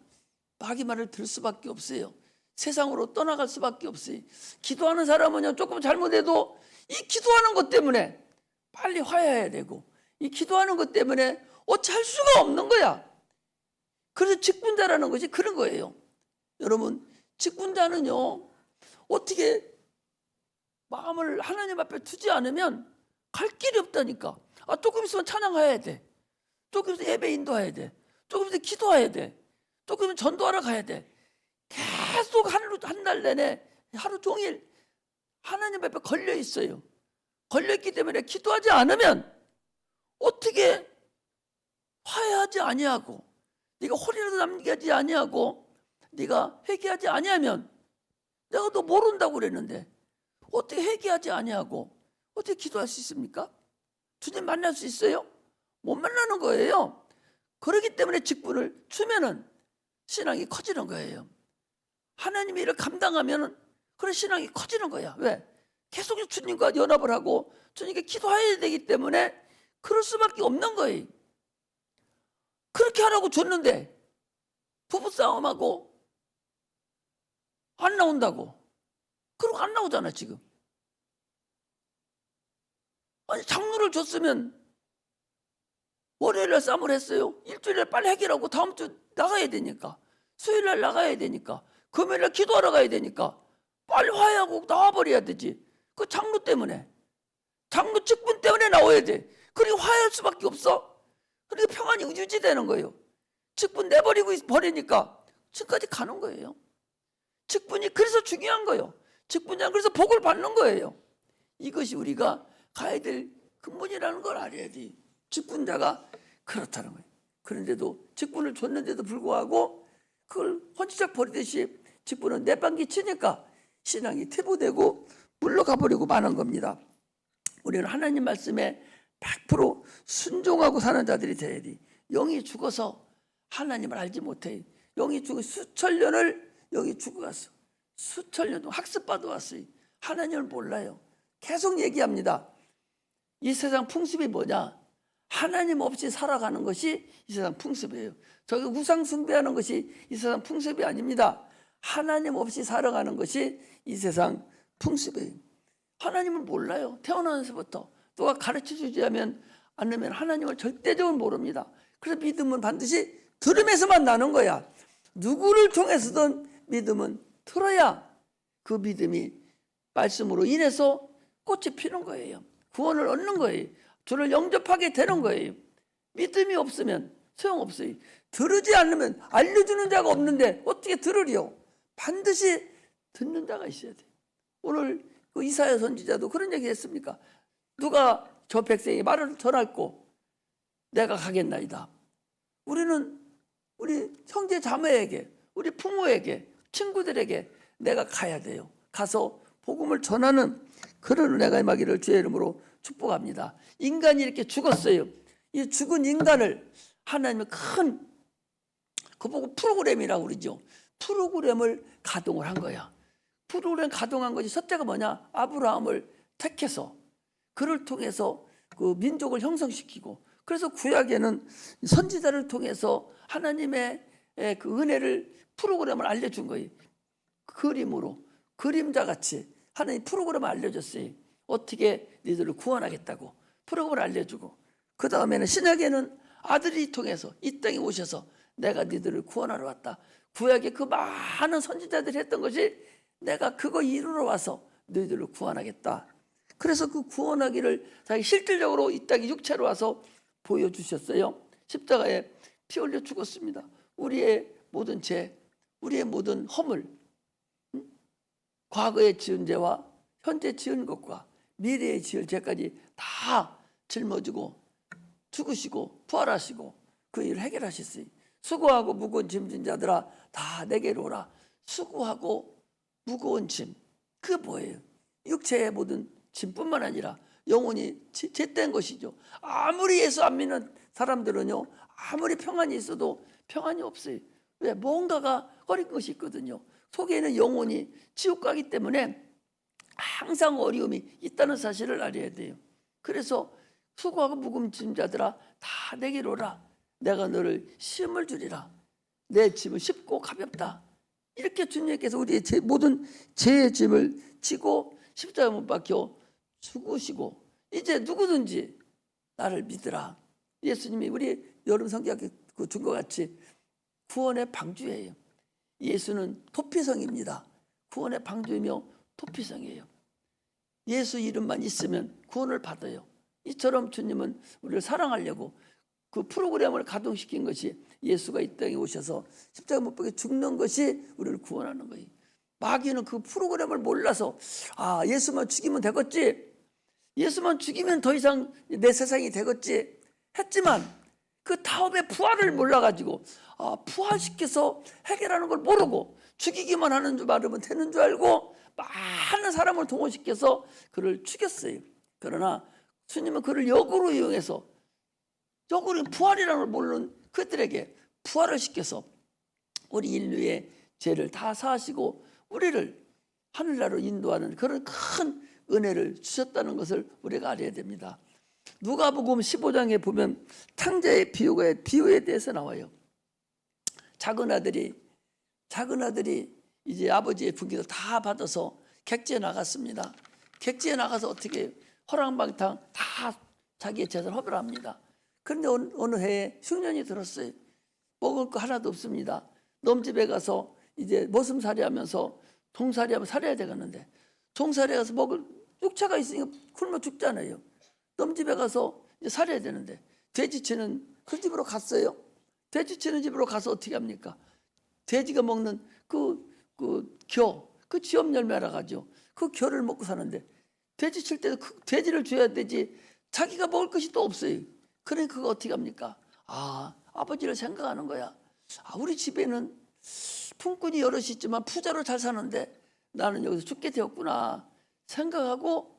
마귀 말을 들을 수밖에 없어요. 세상으로 떠나갈 수밖에 없어요. 기도하는 사람은요, 조금 잘못해도 이 기도하는 것 때문에 빨리 화해해야 되고, 이 기도하는 것 때문에 어찌할 수가 없는 거야. 그래서 직분자라는 것이 그런 거예요. 여러분, 직분자는요, 어떻게 마음을 하나님 앞에 두지 않으면 갈 길이 없다니까. 조금 있으면 찬양해야 돼. 조금 있으면 예배 인도해야 돼. 조금 있으면 기도해야 돼. 조금 있으면 전도하러 가야 돼. 계속 한 달 내내 하루 종일 하나님 앞에 걸려 있어요. 걸려있기 때문에 기도하지 않으면 어떻게 화해하지 아니하고 네가 홀이라도 남기지 아니하고 네가 회개하지 아니하면 내가 너 모른다고 그랬는데 어떻게 회개하지 아니하고 어떻게 기도할 수 있습니까? 주님 만날 수 있어요? 못 만나는 거예요. 그렇기 때문에 직분을 주면은 신앙이 커지는 거예요. 하나님의 일을 감당하면 그런 신앙이 커지는 거야. 왜? 계속 주님과 연합을 하고 주님께 기도해야 되기 때문에 그럴 수밖에 없는 거예요. 그렇게 하라고 줬는데 부부싸움하고 안 나온다고. 그러고 안 나오잖아 지금. 아니 장로를 줬으면 월요일날 싸움을 했어요. 일주일날 빨리 해결하고 다음 주 나가야 되니까. 수요일날 나가야 되니까. 금요일날 기도하러 가야 되니까 빨리 화해하고 나와버려야 되지. 그 장로 때문에. 장로 직분 때문에 나와야 돼. 그리고 화해할 수밖에 없어. 그러니까 평안이 유지되는 거예요. 직분 내버리고 버리니까 지금까지 가는 거예요. 직분이 그래서 중요한 거예요. 직분이 그래서 복을 받는 거예요. 이것이 우리가 가야 될 근본이라는 걸 알아야 돼. 직분자가 그렇다는 거예요. 그런데도 직분을 줬는데도 불구하고 그걸 헌치작 버리듯이 직분은 내방기 치니까 신앙이 퇴보되고 물러가 버리고 마는 겁니다. 우리는 하나님 말씀에 100% 순종하고 사는 자들이 돼야 돼. 영이 죽어서 하나님을 알지 못해. 영이 죽어 수천 년을 영이 죽어갔어. 수천 년 동안 학습받아 왔어요. 하나님을 몰라요. 계속 얘기합니다. 이 세상 풍습이 뭐냐? 하나님 없이 살아가는 것이 이 세상 풍습이에요. 저기 우상 숭배하는 것이 이 세상 풍습이 아닙니다. 하나님 없이 살아가는 것이 이 세상 풍습이에요. 하나님을 몰라요. 태어나면서부터 누가 가르쳐주지 않으면 하나님을 절대적으로 모릅니다. 그래서 믿음은 반드시 들음에서만 나는 거야. 누구를 통해서든 믿음은 들어야 그 믿음이 말씀으로 인해서 꽃이 피는 거예요. 구원을 얻는 거예요. 주를 영접하게 되는 거예요. 믿음이 없으면 소용없어요. 들으지 않으면 알려주는 자가 없는데 어떻게 들으리요? 반드시 듣는 자가 있어야 돼요. 오늘 그 이사야 선지자도 그런 얘기 했습니까? 누가 저 백성이 말을 전할고 내가 가겠나이다. 우리는 우리 형제 자매에게, 우리 부모에게, 친구들에게 내가 가야 돼요. 가서 복음을 전하는 그런 은혜가 임하기를 주의 이름으로 축복합니다. 인간이 이렇게 죽었어요. 이 죽은 인간을 하나님이 큰 그 보고 프로그램이라고 그러죠. 프로그램을 가동을 한 거야. 프로그램 가동한 것이 첫째가 뭐냐? 아브라함을 택해서 그를 통해서 그 민족을 형성시키고, 그래서 구약에는 선지자를 통해서 하나님의 그 은혜를 프로그램을 알려준 거예요. 그림으로, 그림자같이 하나님 프로그램을 알려줬어요. 어떻게 너희들을 구원하겠다고 프로그램을 알려주고, 그 다음에는 신약에는 아들이 통해서 이 땅에 오셔서 내가 너희들을 구원하러 왔다. 구약에 그 많은 선지자들이 했던 것이 내가 그거 이루러 와서 너희들을 구원하겠다. 그래서 그 구원하기를 자기 실질적으로 이 땅에 육체로 와서 보여주셨어요. 십자가에 피 흘려 죽었습니다. 우리의 모든 죄, 우리의 모든 허물, 과거에 지은 죄와 현재 지은 것과 미래에 지을 죄까지 다 짊어지고 죽으시고 부활하시고 그 일을 해결하셨어요. 수고하고 무거운 짐진 자들아 다 내게로 오라. 수고하고 무거운 짐, 그게 뭐예요? 육체의 모든 짐뿐만 아니라 영혼이 죄된 것이죠. 아무리 예수 안 믿는 사람들은요, 아무리 평안이 있어도 평안이 없어요. 왜? 뭔가가 어린 것이 있거든요. 속에는 영혼이 지옥 가기 때문에 항상 어려움이 있다는 사실을 알아야 돼요. 그래서 수고하고 무거운 짐 자들아 다 내게로 오라. 내가 너를 쉼을 주리라. 내 짐은 쉽고 가볍다. 이렇게 주님께서 우리의 모든 죄의 짐을 지고 십자가에 못 박혀 죽으시고, 이제 누구든지 나를 믿으라. 예수님이 우리 여름 성경에 준 것 같이 구원의 방주예요. 예수는 토피성입니다. 구원의 방주이며 토피성이에요. 예수 이름만 있으면 구원을 받아요. 이처럼 주님은 우리를 사랑하려고 그 프로그램을 가동시킨 것이 예수가 이 땅에 오셔서 십자가 못 박혀 죽는 것이 우리를 구원하는 거예요. 마귀는 그 프로그램을 몰라서 예수만 죽이면 되겠지, 예수만 죽이면 더 이상 내 세상이 되겠지 했지만 그 다음에 부활을 몰라가지고 부활시켜서 해결하는 걸 모르고 죽이기만 하는 줄 말하면 되는 줄 알고 많은 사람을 동원시켜서 그를 죽였어요. 그러나 주님은 그를 역으로 이용해서, 역으로 부활이라는 걸 모르는 그들에게 부활을 시켜서 우리 인류의 죄를 다 사하시고 우리를 하늘나라로 인도하는 그런 큰 은혜를 주셨다는 것을 우리가 알아야 됩니다. 누가복음 15장에 보면 탕자의 비유에 대해서 나와요. 작은 아들이 이제 아버지의 분깃을 다 받아서 객지에 나갔습니다. 객지에 나가서 어떻게 허랑방탕 다 자기의 재산을 허별합니다. 그런데 어느 해에 흉년이 들었어요. 먹을 거 하나도 없습니다. 넘집에 가서 이제 머슴살이 하면서 동살이 하면 살아야 되겠는데, 동살이 가서 먹을 육체가 있으니까 굶어 죽잖아요. 넘집에 가서 이제 살아야 되는데 돼지치는 그 집으로 갔어요. 돼지치는 집으로 가서 어떻게 합니까? 돼지가 먹는 그 지엄 열매라 가지고 그 겨를 먹고 사는데, 돼지 칠 때도 그 돼지를 줘야 되지 자기가 먹을 것이 또 없어요. 그러니까 그거 어떻게 합니까? 아버지를 생각하는 거야. 우리 집에는 품꾼이 여럿이 있지만 부자로 잘 사는데 나는 여기서 죽게 되었구나 생각하고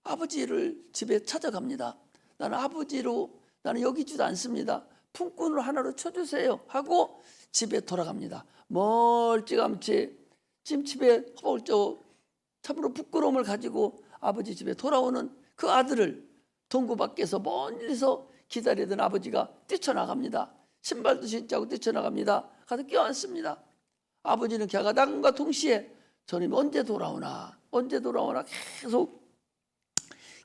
아버지를 집에 찾아갑니다. 나는 여기지도 않습니다. 품꾼으로 하나로 쳐주세요 하고 집에 돌아갑니다. 멀찌감치 지금 집에 허벅저 참으로 부끄러움을 가지고 아버지 집에 돌아오는 그 아들을 동구 밖에서 멀리서 기다리던 아버지가 뛰쳐나갑니다. 신발도 신지 않고 뛰쳐나갑니다. 가서 껴안습니다. 아버지는 걔가 동시에 저놈이 언제 돌아오나 계속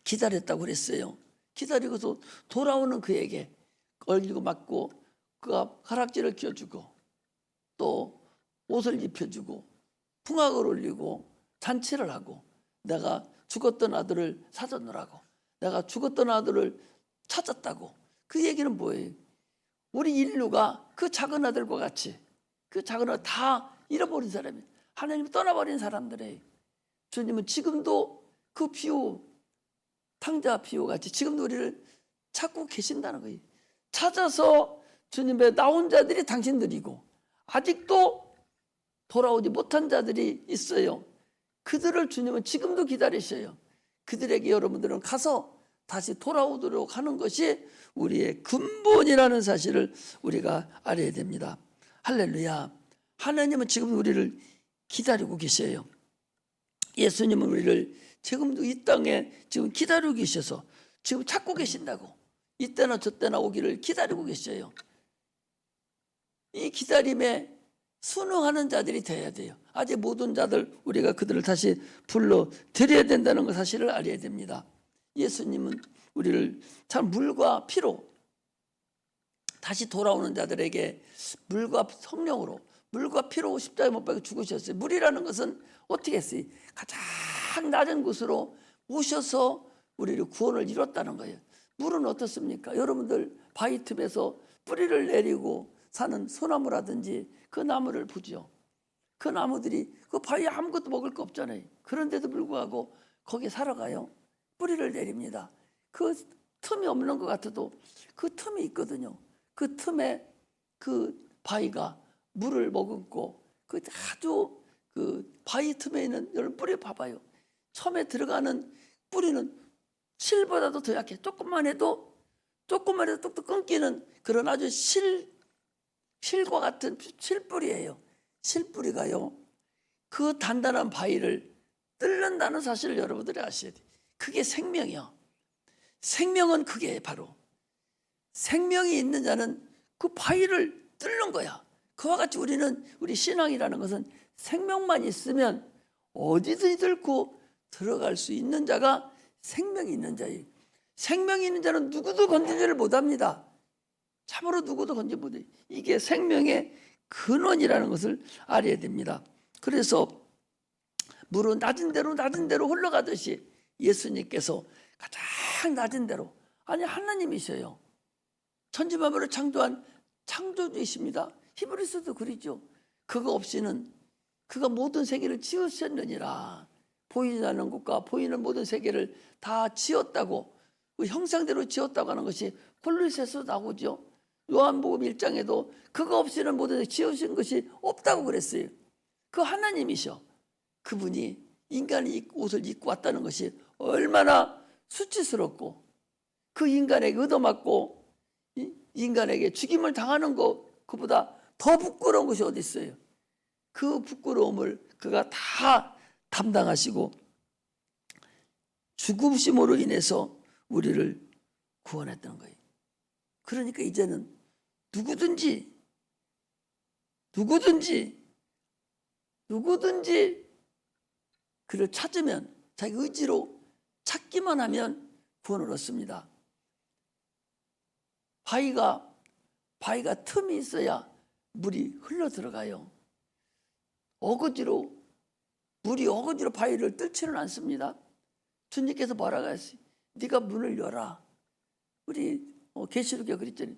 기다렸다고 그랬어요. 기다리고서 돌아오는 그에게 얼리고 맞고 그가 가락지를 껴주고 또 옷을 입혀주고 풍악을 올리고 잔치를 하고 내가 죽었던 아들을 사줬노라고 내가 죽었던 아들을 찾았다고. 그 얘기는 뭐예요? 우리 인류가 그 작은 아들과 같이 그 작은 아들 다 잃어버린 사람이에요. 하나님이 떠나버린 사람들이에요. 주님은 지금도 그 비유 탕자 비유 같이 지금도 우리를 찾고 계신다는 거예요. 찾아서 주님의 나온 자들이 당신들이고 아직도 돌아오지 못한 자들이 있어요. 그들을 주님은 지금도 기다리셔요. 그들에게 여러분들은 가서 다시 돌아오도록 하는 것이 우리의 근본이라는 사실을 우리가 알아야 됩니다. 할렐루야. 하나님은 지금 우리를 기다리고 계셔요. 예수님은 우리를 지금도 이 땅에 지금 기다리고 계셔서 지금 찾고 계신다고. 이때나 저때나 오기를 기다리고 계셔요. 이 기다림에 순응하는 자들이 되어야 돼요. 아직 모든 자들 우리가 그들을 다시 불러 드려야 된다는 그 사실을 알아야 됩니다. 예수님은 우리를 참 물과 피로 다시 돌아오는 자들에게 물과 성령으로 물과 피로 십자가에 못 박혀 죽으셨어요. 물이라는 것은 어떻게 했어요? 가장 낮은 곳으로 오셔서 우리를 구원을 이뤘다는 거예요. 물은 어떻습니까? 여러분들 바위 틈에서 뿌리를 내리고 사는 소나무라든지 그 나무를 보죠. 그 나무들이 그 바위에 아무것도 먹을 거 없잖아요. 그런데도 불구하고 거기에 살아가요. 뿌리를 내립니다. 그 틈이 없는 것 같아도 그 틈이 있거든요. 그 틈에 그 바위가 물을 머금고 그 아주 그 바위 틈에 있는 여러분 뿌리 봐봐요. 처음에 들어가는 뿌리는 실보다도 더 약해. 조금만 해도 뚝뚝 끊기는 그런 아주 실과 같은 실뿌리예요. 실뿌리가요. 그 단단한 바위를 뚫는다는 사실을 여러분들이 아셔야 돼요. 그게 생명이요. 생명은 그게 바로 생명이 있는 자는 그 바위를 뚫는 거야. 그와 같이 우리 신앙이라는 것은 생명만 있으면 어디든지 뚫고 들어갈 수 있는 자가 생명이 있는 자예요. 생명이 있는 자는 누구도 건지지를 못합니다. 참으로 누구도 건지 못해요. 이게 생명의 근원이라는 것을 알아야 됩니다. 그래서 물은 낮은 대로 흘러가듯이 예수님께서 가장 낮은 대로 하나님이셔요. 천지만물을 창조한 창조주이십니다. 히브리서도 그러죠. 그거 없이는 그가 모든 세계를 지으셨느니라. 보이지 않는 것과 보이는 모든 세계를 다 지었다고 그 형상대로 지었다고 하는 것이 골로새서 나오죠. 요한복음 1장에도 그거 없이는 모든 지으신 것이 없다고 그랬어요. 그 하나님이셔. 그분이 인간의 옷을 입고 왔다는 것이 얼마나 수치스럽고 그 인간에게 얻어맞고 인간에게 죽임을 당하는 것 그보다 더 부끄러운 것이 어디 있어요. 그 부끄러움을 그가 다 담당하시고 죽으심으로 인해서 우리를 구원했던 거예요. 그러니까 이제는 누구든지 그를 찾으면 자기 의지로 찾기만 하면 구원을 얻습니다. 바위가 틈이 있어야 물이 흘러 들어가요. 물이 어거지로 바위를 뚫지는 않습니다. 주님께서 뭐라고 했어요? 네가 문을 열어. 우리 계시록에 그랬잖아요.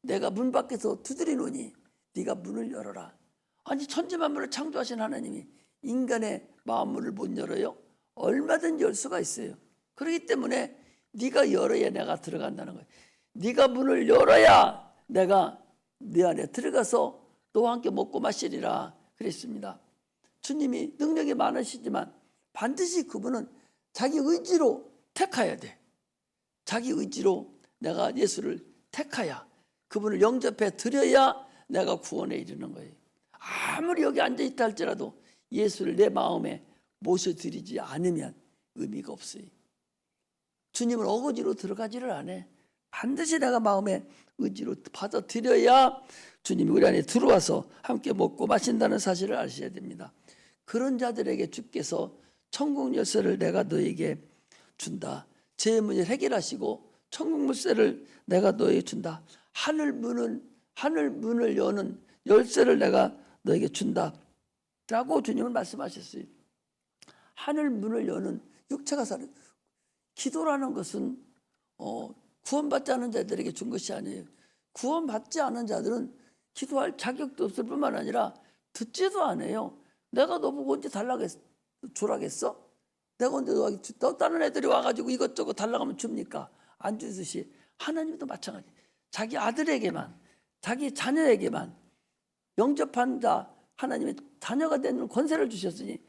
내가 문 밖에서 두드리노니 네가 문을 열어라. 아니 천지만물을 창조하신 하나님이 인간의 마음문을 못 열어요? 얼마든지 열 수가 있어요. 그렇기 때문에 네가 열어야 내가 들어간다는 거예요. 네가 문을 열어야 내가 네 안에 들어가서 너와 함께 먹고 마시리라 그랬습니다. 주님이 능력이 많으시지만 반드시 그분은 자기 의지로 택해야 돼. 자기 의지로 내가 예수를 택하야 그분을 영접해 드려야 내가 구원에 이르는 거예요. 아무리 여기 앉아있다 할지라도 예수를 내 마음에 모셔드리지 않으면 의미가 없어요. 주님을 어거지로 들어가지를 않아. 반드시 내가 마음에 의지로 받아들여야 주님이 우리 안에 들어와서 함께 먹고 마신다는 사실을 아셔야 됩니다. 그런 자들에게 주께서 천국 열쇠를 내가 너에게 준다. 죄의 문제를 해결하시고 천국 물쇠를 내가 너에게 준다. 하늘 문을 여는 열쇠를 내가 너에게 준다. 라고 주님은 말씀하셨어요. 하늘 문을 여는 육체가 사는 기도라는 것은 구원받지 않은 자들에게 준 것이 아니에요. 구원받지 않은 자들은 기도할 자격도 없을 뿐만 아니라 듣지도 않아요. 내가 너 보고 언제 주라겠어? 내가 언제 너 다른 애들이 와가지고 이것저것 달라고 하면 줍니까? 안 주듯이 하나님도 마찬가지. 자기 아들에게만, 자기 자녀에게만 영접한 자, 하나님의 자녀가 되는 권세를 주셨으니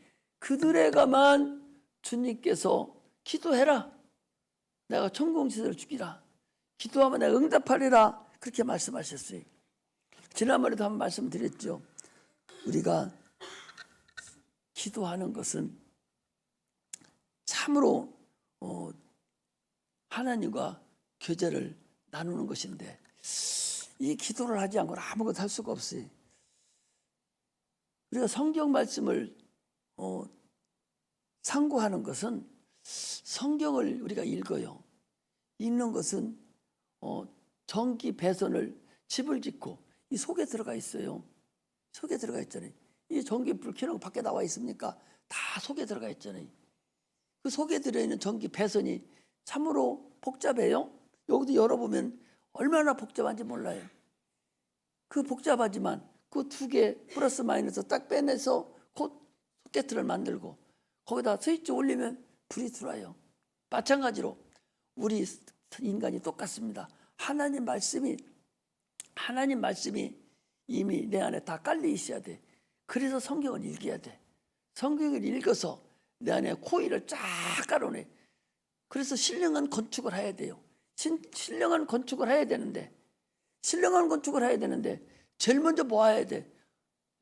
그들에게만 주님께서 기도해라. 내가 천국 시설을 주기라. 기도하면 내가 응답하리라. 그렇게 말씀하셨어요. 지난번에도 한번 말씀드렸죠. 우리가 기도하는 것은 참으로 하나님과 교제를 나누는 것인데 이 기도를 하지 않고는 아무것도 할 수가 없어요. 우리가 성경 말씀을 상고하는 것은 성경을 우리가 읽어요. 읽는 것은 정기 배선을 집을 짓고 이 속에 들어가 있어요. 속에 들어가 있잖아요. 이 전기불 켜놓고 밖에 나와 있습니까? 다 속에 들어가 있잖아요. 그 속에 들어있는 전기 배선이 참으로 복잡해요. 여기도 열어보면 얼마나 복잡한지 몰라요. 그 복잡하지만 그 두 개 플러스 마이너스 딱 빼내서 곧 소켓을 만들고 거기다 스위치 올리면 불이 들어와요. 마찬가지로 우리 인간이 똑같습니다. 하나님 말씀이 이미 내 안에 다 깔려 있어야 돼. 그래서 성경을 읽어야 돼. 성경을 읽어서 내 안에 코일을 쫙 깔아내. 그래서 신령한 건축을 해야 돼요. 신령한 건축을 해야 되는데 제일 먼저 뭐 해야 돼?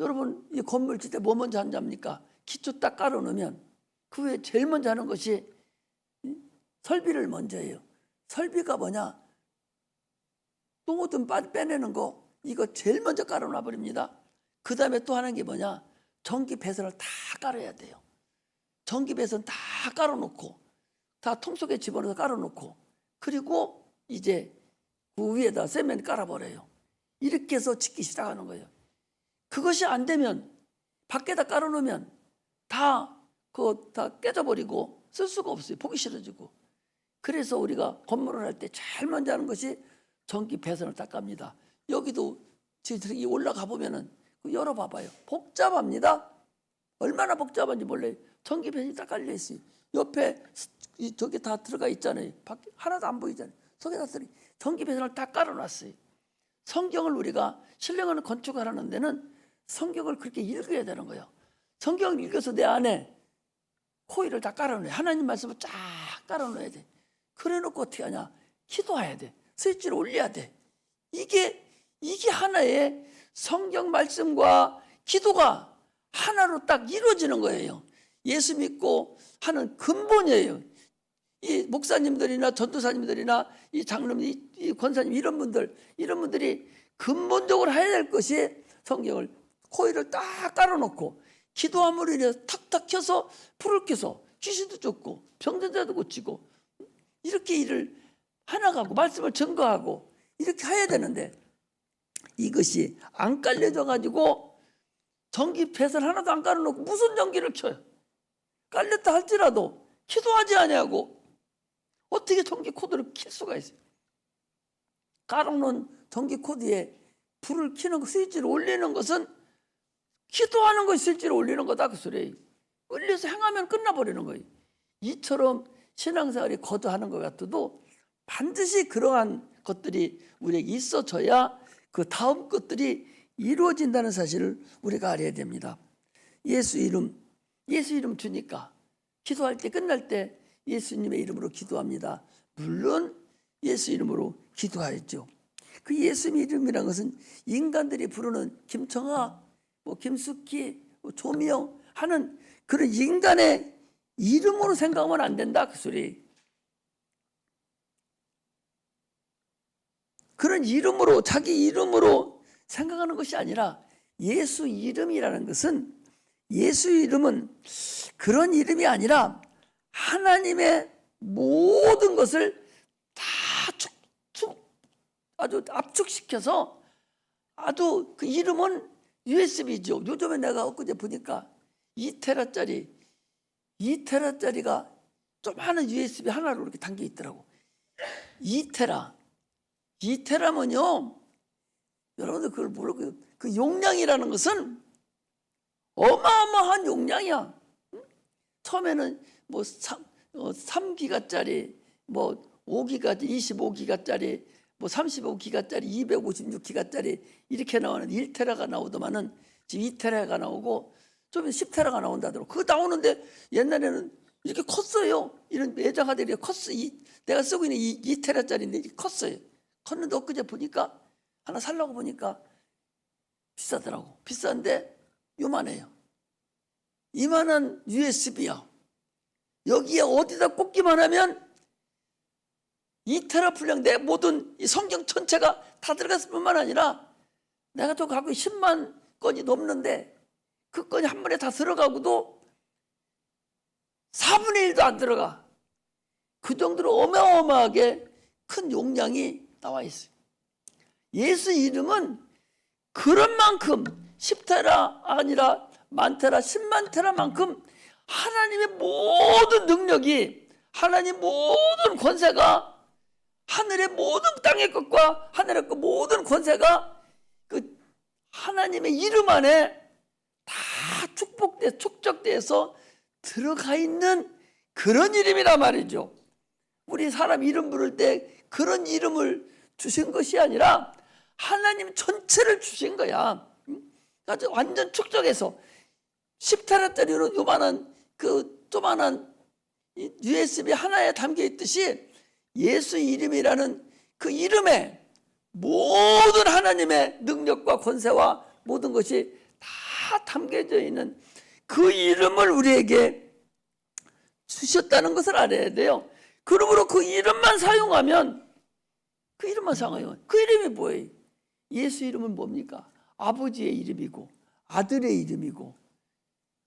여러분 이 건물 짓 때 뭐 먼저 한답니까? 기초 딱 깔아놓으면 그 후에 제일 먼저 하는 것이 설비를 먼저 해요. 설비가 뭐냐? 똥오줌 빼내는 거 이거 제일 먼저 깔아놔 버립니다. 그 다음에 또 하는 게 뭐냐? 전기 배선을 다 깔아야 돼요. 전기 배선 다 깔아놓고 다 통 속에 집어넣어서 깔아놓고 그리고 이제 그 위에다 세면 깔아버려요. 이렇게 해서 짓기 시작하는 거예요. 그것이 안 되면 밖에다 깔아놓으면 다 깨져버리고 쓸 수가 없어요. 보기 싫어지고. 그래서 우리가 건물을 할 때 제일 먼저 하는 것이 전기 배선을 딱 깝니다. 여기도 저기 올라가 보면은 열어봐봐요. 복잡합니다. 얼마나 복잡한지 몰라요. 전기 배선이 딱 깔려 있어요. 옆에 저기 다 들어가 있잖아요. 밖에 하나도 안 보이잖아요. 속에다 전기 배선을 다 깔아놨어요. 성경을 우리가 신령한 건축을 하는 데는 성경을 그렇게 읽어야 되는 거예요. 성경을 읽어서 내 안에 코일을 다 깔아놓아요. 하나님 말씀을 쫙 깔아놓아야 돼. 그래놓고 어떻게 하냐? 기도해야 돼. 스위치를 올려야 돼. 이게 하나의 성경 말씀과 기도가 하나로 딱 이루어지는 거예요. 예수 믿고 하는 근본이에요. 이 목사님들이나 전도사님들이나 이 장로님, 이 권사님 이런 분들이 근본적으로 해야 될 것이 성경을 코일을 딱 깔아놓고 기도함으로 인해서 탁탁 켜서 불을 켜서 귀신도 쫓고 병든 자도 고치고 이렇게 일을 해나가고 말씀을 증거하고 이렇게 해야 되는데 이것이 안 깔려져 가지고 전기 배선 하나도 안 깔아놓고 무슨 전기를 켜요? 깔렸다 할지라도 기도하지 아니하고 어떻게 전기 코드를 킬 수가 있어요? 깔아놓은 전기 코드에 불을 켜는 거, 스위치를 올리는 것은 기도하는 것이 스위치를 올리는 거다 그 소리예요. 올려서 행하면 끝나버리는 거예요. 이처럼 신앙생활이 거두하는 것 같아도 반드시 그러한 것들이 우리에게 있어져야 그 다음 것들이 이루어진다는 사실을 우리가 알아야 됩니다. 예수 이름 주니까 기도할 때 끝날 때 예수님의 이름으로 기도합니다. 물론 예수 이름으로 기도하였죠. 그 예수 이름이라는 것은 인간들이 부르는 김청아, 김숙희, 조미영 하는 그런 인간의 이름으로 생각하면 안 된다 그 소리. 그런 이름으로 자기 이름으로 생각하는 것이 아니라 예수 이름이라는 것은 예수 이름은 그런 이름이 아니라 하나님의 모든 것을 다 아주 압축시켜서 아주 그 이름은 USB죠. 요즘에 내가 엊그제 보니까 2테라짜리가 좀 하는 USB 하나로 이렇게 담겨 있더라고. 2테라면요. 여러분들 그걸 모르고 그 용량이라는 것은 어마어마한 용량이야. 처음에는 3기가짜리, 5기가짜리, 25기가짜리, 35기가짜리, 256기가짜리 이렇게 나오는 1테라가 나오더만은 지금 2테라가 나오고 좀 10테라가 나온다더라고. 그거 나오는데 옛날에는 이렇게 컸어요. 이런 매장화들이 컸어. 내가 쓰고 있는 2테라짜리인데 이렇게 컸어요. 컸는데 엊그제 보니까 하나 살려고 보니까 비싸더라고. 비싼데 요만해요. 이만한 USB야. 여기에 어디다 꽂기만 하면 2테라 분량 내 모든 이 성경 전체가 다 들어갔을 뿐만 아니라 내가 또 갖고 10만 건이 넘는데 그 건이 한 번에 다 들어가고도 4분의 1도 안 들어가. 그 정도로 어마어마하게 큰 용량이 나와 있어요. 예수 이름은 그런 만큼 10테라 아니라 만테라 10만 테라만큼 하나님의 모든 능력이 하나님 모든 권세가 하늘의 모든 땅의 것과 하늘의 것 모든 권세가 그 하나님의 이름 안에 다 축적돼서 들어가 있는 그런 이름이란 말이죠. 우리 사람 이름 부를 때 그런 이름을 주신 것이 아니라 하나님 전체를 주신 거야. 아주 완전 축적해서 10테라짜리로 요만한 그 조만한 USB 하나에 담겨 있듯이 예수 이름이라는 그 이름에 모든 하나님의 능력과 권세와 모든 것이 다 담겨져 있는 그 이름을 우리에게 주셨다는 것을 알아야 돼요. 그러므로 그 이름만 사용하면 그 이름이 뭐예요? 예수 이름은 뭡니까? 아버지의 이름이고 아들의 이름이고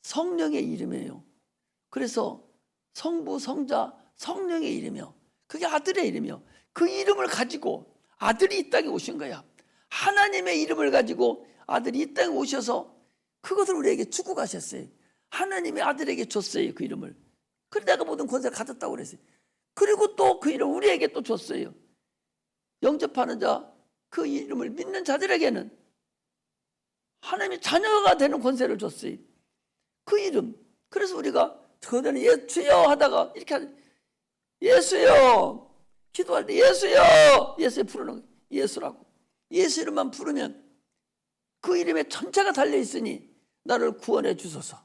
성령의 이름이에요. 그래서 성부, 성자, 성령의 이름이요. 그게 아들의 이름이요. 그 이름을 가지고 아들이 이 땅에 오신 거야. 하나님의 이름을 가지고 아들이 이 땅에 오셔서 그것을 우리에게 주고 가셨어요. 하나님의 아들에게 줬어요. 그 이름을. 그래서 내가 모든 권세를 가졌다고 그랬어요. 그리고 또 그 이름 우리에게 또 줬어요. 영접하는 자, 그 이름을 믿는 자들에게는 하나님의 자녀가 되는 권세를 줬어요. 그 이름. 그래서 우리가 그전에 주여 하다가 이렇게 예수여 기도할 때 예수여 부르는 거예요. 예수라고. 예수 이름만 부르면 그 이름에 전체가 달려있으니 나를 구원해 주소서.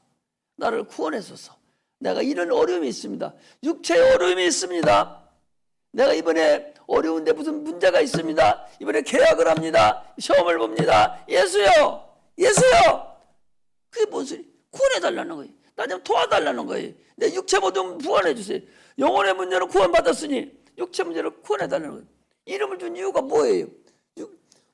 나를 구원해소서. 내가 이런 어려움이 있습니다. 육체의 어려움이 있습니다. 내가 이번에 어려운데 무슨 문제가 있습니다. 이번에 계약을 합니다. 시험을 봅니다. 예수여 그게 뭔 소리? 구원해달라는 거예요. 나 좀 도와달라는 거예요. 내 육체 모든 구원해 주세요. 영혼의 문제는 구원받았으니 육체 문제를 구원해달라는 거예요. 이름을 준 이유가 뭐예요?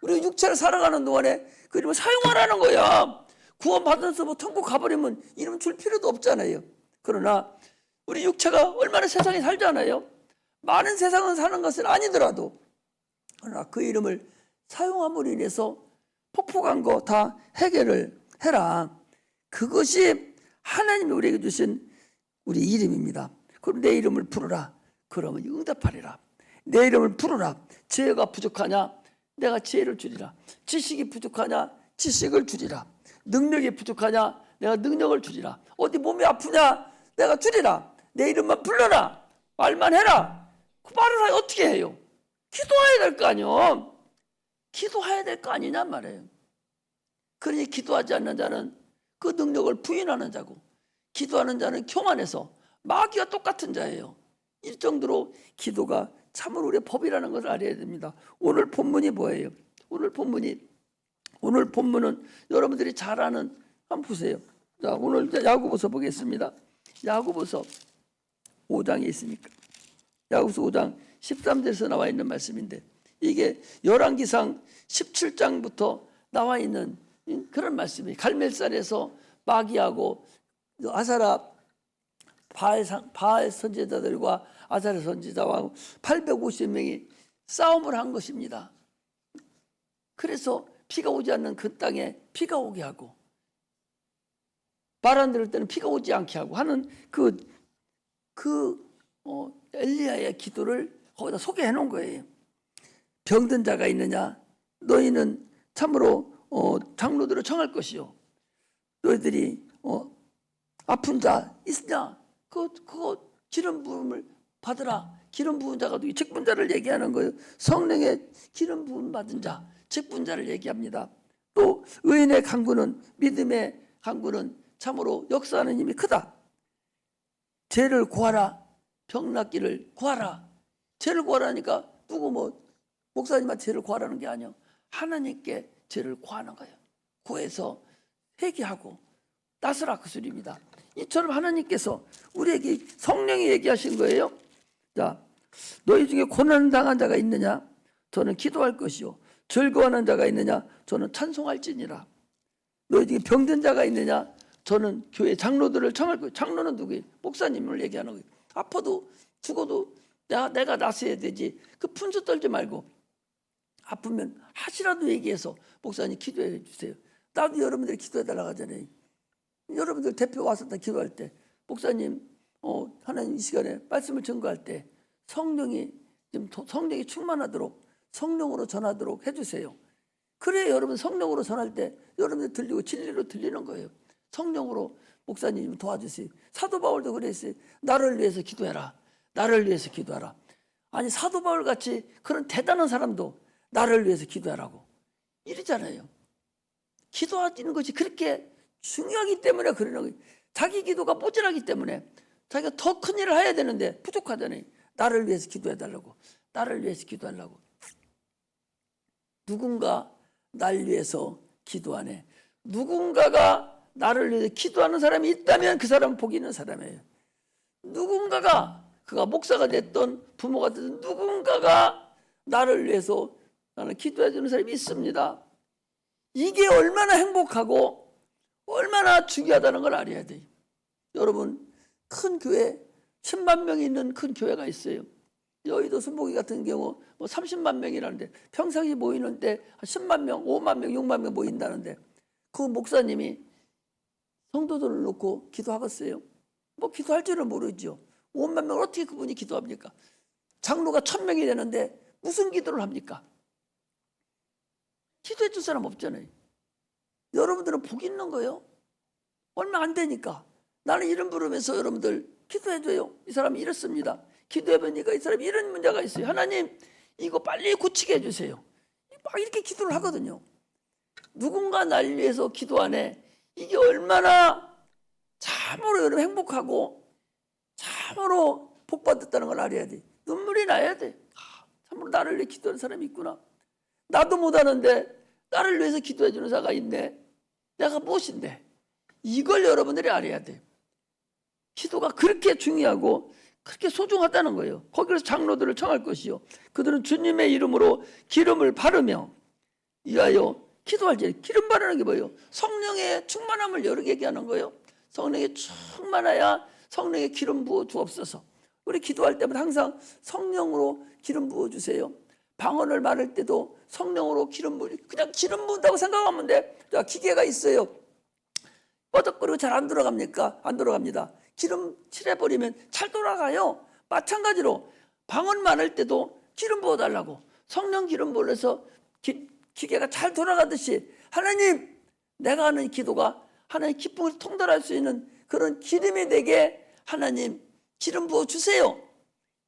우리 육체를 살아가는 동안에 그 이름을 사용하라는 거야. 구원받아서 천국 가버리면 이름 줄 필요도 없잖아요. 그러나 우리 육체가 얼마나 세상에 살잖아요. 많은 세상은 사는 것은 아니더라도 그러나 그 이름을 사용함으로 인해서 폭포간 거 다 해결을 해라. 그것이 하나님이 우리에게 주신 우리 이름입니다. 그럼 내 이름을 부르라. 그러면 응답하리라. 내 이름을 부르라. 지혜가 부족하냐? 내가 지혜를 주리라. 지식이 부족하냐? 지식을 주리라. 능력이 부족하냐? 내가 능력을 주리라. 어디 몸이 아프냐? 내가 주리라. 내 이름만 불러라. 말만 해라. 그 말을 어떻게 해요? 기도해야 될 거 아니요. 기도해야 될 거 아니냔 말이에요. 그러니 기도하지 않는 자는 그 능력을 부인하는 자고, 기도하는 자는 교만해서 마귀와 똑같은 자예요. 이 정도로 기도가 참으로 우리의 법이라는 것을 알아야 됩니다. 오늘 본문이 뭐예요? 오늘 본문은 여러분들이 잘 아는, 한번 보세요. 자, 오늘 야고보서 보겠습니다. 야고보서 5장에 있으니까. 야고보서 5장 13절에서 나와 있는 말씀인데, 이게 열왕기상 17장부터 나와 있는 그런 말씀이에요. 갈멜산에서 마귀하고 아사라 바알 선지자들과 아사라 선지자와 850명이 싸움을 한 것입니다. 그래서 피가 오지 않는 그 땅에 피가 오게 하고, 말 안 들을 때는 피가 오지 않게 하고 하는 엘리야의 기도를 거기다 소개해 놓은 거예요. 병든 자가 있느냐? 너희는 참으로 장로들을 청할 것이요. 너희들이 아픈 자 있으냐? 그거 기름 부음을 받으라. 기름 부은 자가 누구? 직분자를 얘기하는 거예요. 성령의 기름 부음 받은 자, 직분자를 얘기합니다. 또 의인의 강구는, 믿음의 강구는 참으로 역사하는 힘이 크다. 죄를 구하라. 병 낫기를 구하라. 죄를 구하라니까 누구 목사님한테 죄를 구하라는 게 아니요. 하나님께 죄를 구하는 거예요. 구해서 회개하고 나서라, 그 소리입니다. 이처럼 하나님께서 우리에게 성령이 얘기하신 거예요. 자, 너희 중에 고난 당한 자가 있느냐? 저는 기도할 것이요. 즐거워하는 자가 있느냐? 저는 찬송할지니라. 너희 중에 병든 자가 있느냐? 저는 교회 장로들을 청할 거예요. 장로는 누구예요? 목사님을 얘기하는 거예요. 아파도 죽어도 내가 나서야 되지. 그 분수 떨지 말고 아프면 하시라도 얘기해서 목사님 기도해 주세요. 나도 여러분들이 기도해 달라고 하잖아요. 여러분들 대표 와서 다 기도할 때 목사님 하나님 이 시간에 말씀을 전거할 때 성령이 충만하도록 성령으로 전하도록 해주세요. 그래야 여러분 성령으로 전할 때 여러분들 들리고 진리로 들리는 거예요. 성령으로 목사님 도와주세요. 사도 바울도 그랬어요. 나를 위해서 기도해라. 나를 위해서 기도하라. 아니 사도 바울 같이 그런 대단한 사람도 나를 위해서 기도하라고 이러잖아요. 기도하는 것이 그렇게 중요하기 때문에 그러는 거예요. 자기 기도가 모자라기 때문에 자기가 더 큰 일을 해야 되는데 부족하잖아요. 나를 위해서 기도해달라고. 나를 위해서 기도하려고. 누군가 날 위해서 기도하네. 누군가가 나를 위해서 기도하는 사람이 있다면 그 사람은 복 있는 사람이에요. 누군가가, 그가 목사가 됐던 부모가 됐던 누군가가 나를 위해서 나는 기도해 주는 사람이 있습니다. 이게 얼마나 행복하고 얼마나 중요하다는 걸 알아야 돼요. 여러분, 큰 교회 10만 명이 있는 큰 교회가 있어요. 여의도 순복이 같은 경우 30만 명이라는데 평상시 모이는 때 10만 명, 5만 명, 6만 명 모인다는데 그 목사님이 성도들을 놓고 기도하겠어요? 기도할 줄은 모르죠. 5만 명을 어떻게 그분이 기도합니까? 장로가 1000명이 되는데 무슨 기도를 합니까? 기도해 줄 사람 없잖아요. 여러분들은 복 있는 거예요. 얼마 안 되니까. 나는 이름 부르면서 여러분들 기도해줘요. 이 사람이 이렇습니다. 기도해보니까 이 사람이 이런 문제가 있어요. 하나님 이거 빨리 고치게 해주세요. 막 이렇게 기도를 하거든요. 누군가 날 위해서 기도하네. 이게 얼마나 참으로 여러분 행복하고 참으로 복받았다는 걸 알아야 돼. 눈물이 나야 돼. 참으로 나를 위해 기도하는 사람이 있구나. 나도 못하는데 나를 위해서 기도해 주는 자가 있네. 내가 무엇인데? 이걸 여러분들이 알아야 돼. 기도가 그렇게 중요하고 그렇게 소중하다는 거예요. 거기서 장로들을 청할 것이요. 그들은 주님의 이름으로 기름을 바르며 위하여 기도할지. 기름 바르는 게 뭐예요? 성령의 충만함을 여러 개 얘기하는 거예요. 성령에 충만해야 성령의 기름 부어 주옵소서. 우리 기도할 때마다 항상 성령으로 기름 부어 주세요. 방언을 말할 때도 성령으로 기름 부어, 그냥 기름 부은다고 생각하면 돼. 자, 기계가 있어요. 뻐덕거리고 잘 안 돌아갑니까? 안 돌아갑니다. 기름 칠해버리면 잘 돌아가요. 마찬가지로 방언 말할 때도 기름 부어달라고. 성령 기름 부어서 기계가 잘 돌아가듯이 하나님, 내가 하는 기도가 하나님 기쁨을 통달할 수 있는 그런 기름이 되게 하나님 기름 부어 주세요.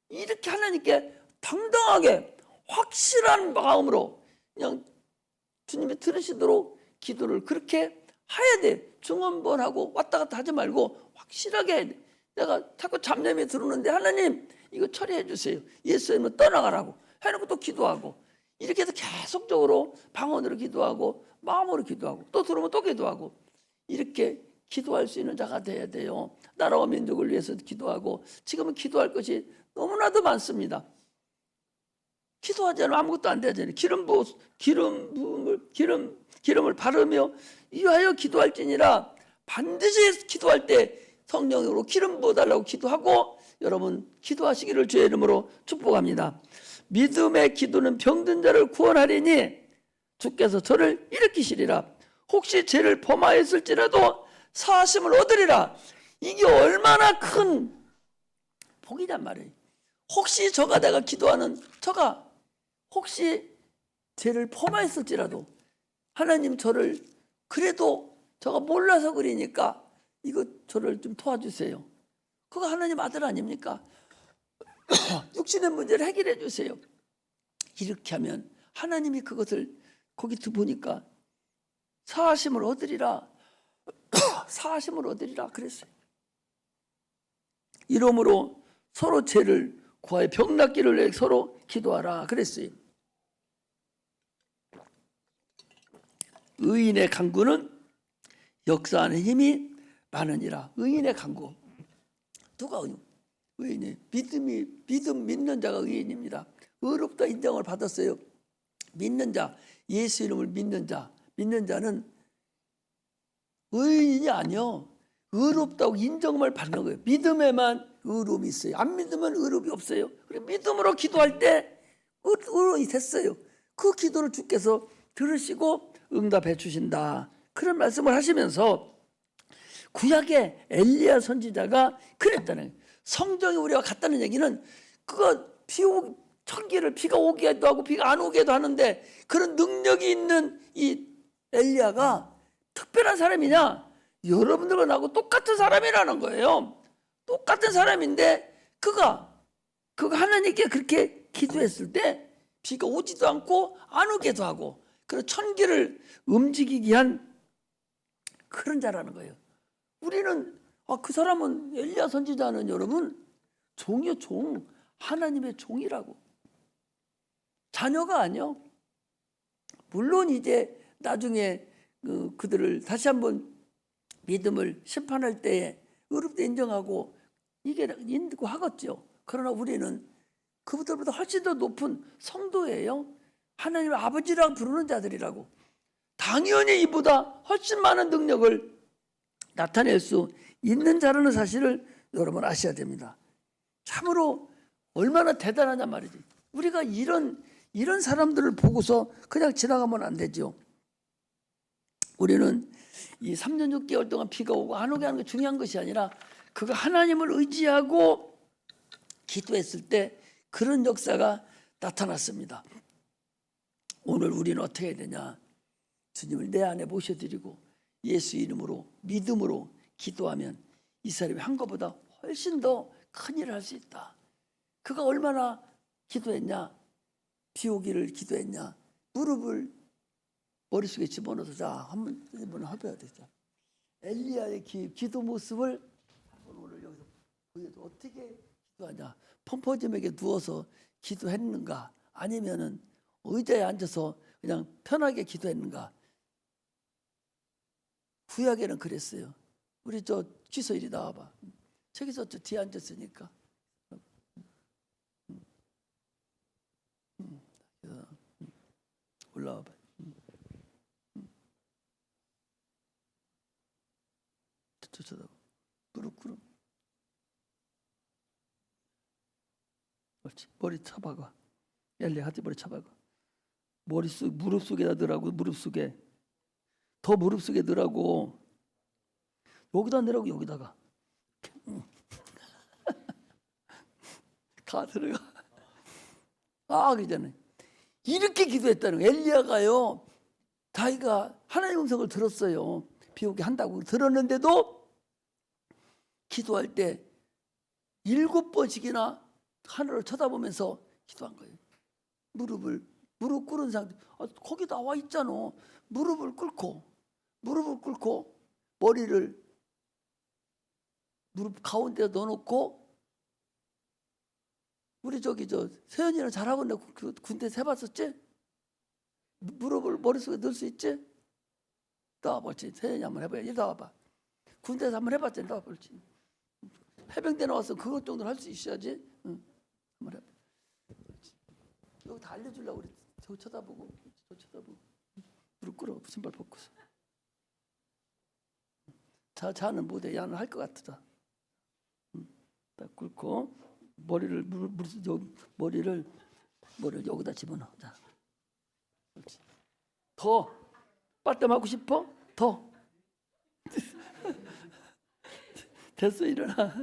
이렇게 하나님께 당당하게 확실한 마음으로 그냥 주님이 들으시도록 기도를 그렇게 해야 돼. 중언부언하고 왔다 갔다 하지 말고 확실하게 해야 돼. 내가 자꾸 잡념이 들어오는데 하나님 이거 처리해 주세요. 예수님은 떠나가라고 해놓고 또 기도하고 이렇게 해서 계속적으로 방언으로 기도하고 마음으로 기도하고 또 들어오면 또 기도하고 이렇게 기도할 수 있는 자가 돼야 돼요. 나라와 민족을 위해서 기도하고 지금은 기도할 것이 너무나도 많습니다. 기도하지 않으면 아무것도 안 되잖아요. 기름을 바르며 이하여 기도할지니라. 반드시 기도할 때 성령으로 기름 부어달라고 기도하고 여러분 기도하시기를 주의 이름으로 축복합니다. 믿음의 기도는 병든 자를 구원하리니 주께서 저를 일으키시리라. 혹시 죄를 범하였을지라도 사하심을 얻으리라. 이게 얼마나 큰 복이란 말이에요. 혹시 저가 내가 기도하는 저가 혹시 죄를 범하였을지라도 하나님 저를 그래도 저가 몰라서 그러니까 이거 저를 좀 도와주세요. 그거 하나님 아들 아닙니까? 육신의 문제를 해결해 주세요. 이렇게 하면 하나님이 그것을 거기 보니까 사하심을 얻으리라. 사하심을 얻으리라 그랬어요. 이러므로 서로 죄를 구하여 병 낫기를 위해 서로 기도하라 그랬어요. 의인의 간구는 역사하는 힘이 많으니라. 의인의 간구. 누가 의인이? 믿음 믿는 자가 의인입니다. 의롭다 인정을 받았어요. 믿는 자, 예수 이름을 믿는 자는 의인이 아니요. 의롭다고 인정을 받는 거예요. 믿음에만 의로움이 있어요. 안 믿으면 의로움이 없어요. 그리고 믿음으로 기도할 때 의로움이 됐어요. 그 기도를 주께서 들으시고 응답해 주신다. 그런 말씀을 하시면서 구약의 엘리야 선지자가 그랬다는 거예요. 성경이 우리와 같다는 얘기는 그거 천기를 비가 오기도 하고 비가 안 오기도 하는데 그런 능력이 있는 이 엘리야가 특별한 사람이냐? 여러분들과 나하고 똑같은 사람이라는 거예요. 똑같은 사람인데 그가 하나님께 그렇게 기도했을 때 비가 오지도 않고 안 오기도 하고 그런 천기를 움직이게 한 그런 자라는 거예요. 우리는 그 사람은 엘리야 선지자는 여러분 종이요 종, 하나님의 종이라고. 자녀가 아니요. 물론 이제 나중에 그들을 다시 한번 믿음을 심판할 때에 의롭다 인정하고 이게 인고 하겠죠. 그러나 우리는 그들보다 훨씬 더 높은 성도예요. 하나님의 아버지라고 부르는 자들이라고. 당연히 이보다 훨씬 많은 능력을 나타낼 수 있는 자라는 사실을 여러분 아셔야 됩니다. 참으로 얼마나 대단하냐 말이지. 우리가 이런 사람들을 보고서 그냥 지나가면 안 되죠. 우리는 이 3년 6개월 동안 비가 오고 안 오게 하는 게 중요한 것이 아니라 그가 하나님을 의지하고 기도했을 때 그런 역사가 나타났습니다. 오늘 우리는 어떻게 해야 되냐? 주님을 내 안에 모셔드리고 예수 이름으로 믿음으로 기도하면 이 사람이 한 것보다 훨씬 더 큰 일을 할 수 있다. 그가 얼마나 기도했냐? 비 오기를 기도했냐? 무릎을 머릿속에 집어넣어서 자 한번 해봐야 되죠. 엘리야의 기도 모습을 오늘 여기서 보여도 어떻게 기도하냐? 펌퍼짐에게 누워서 기도했는가? 아니면은 의자에 앉아서 그냥 편하게 기도했는가? 구약에는 그랬어요. 우리 저 기서 이리 나와봐. 저기서 저 뒤에 앉았으니까. 올라와봐. 쳐다봐. 무릎 꿇어. 그렇지. 머리 쳐박아. 엘리 하지 머리 쳐박아. 무릎 속에다 넣으라고. 무릎 속에. 더 무릎 속에 넣으라고. 여기다 넣으라고. 여기다가. 다 들어가. 그러잖아요. 이렇게 기도했다는 거예요. 엘리야가요. 자기가 하나님의 음성을 들었어요. 비 오게 한다고 들었는데도 기도할 때 7번씩이나 하늘을 쳐다보면서 기도한 거예요. 무릎 꿇은 상태. 거기 나와 있잖아. 무릎을 꿇고 머리를 무릎 가운데 넣어놓고, 우리 세연이랑 잘하고 있는데 그 군대 해봤었지? 무릎을 머릿속에 넣을 수 있지? 나와볼지. 세연이 한번 해봐야. 이리 나와봐. 군대에서 한번 해봤지? 나와볼지. 해병대 나와서 그것 정도는 할 수 있어야지. 응. 한번 해봐. 여기 다 알려주려고 우리 저 쳐다보고 무릎 꿇어 신발 벗고서. 자는 못해. 야는 할 것 같다. 딱 꿇고 머리를 여기다 집어넣어. 자, 그렇지. 더 빨대 맞고 싶어? 더. 됐어, 일어나.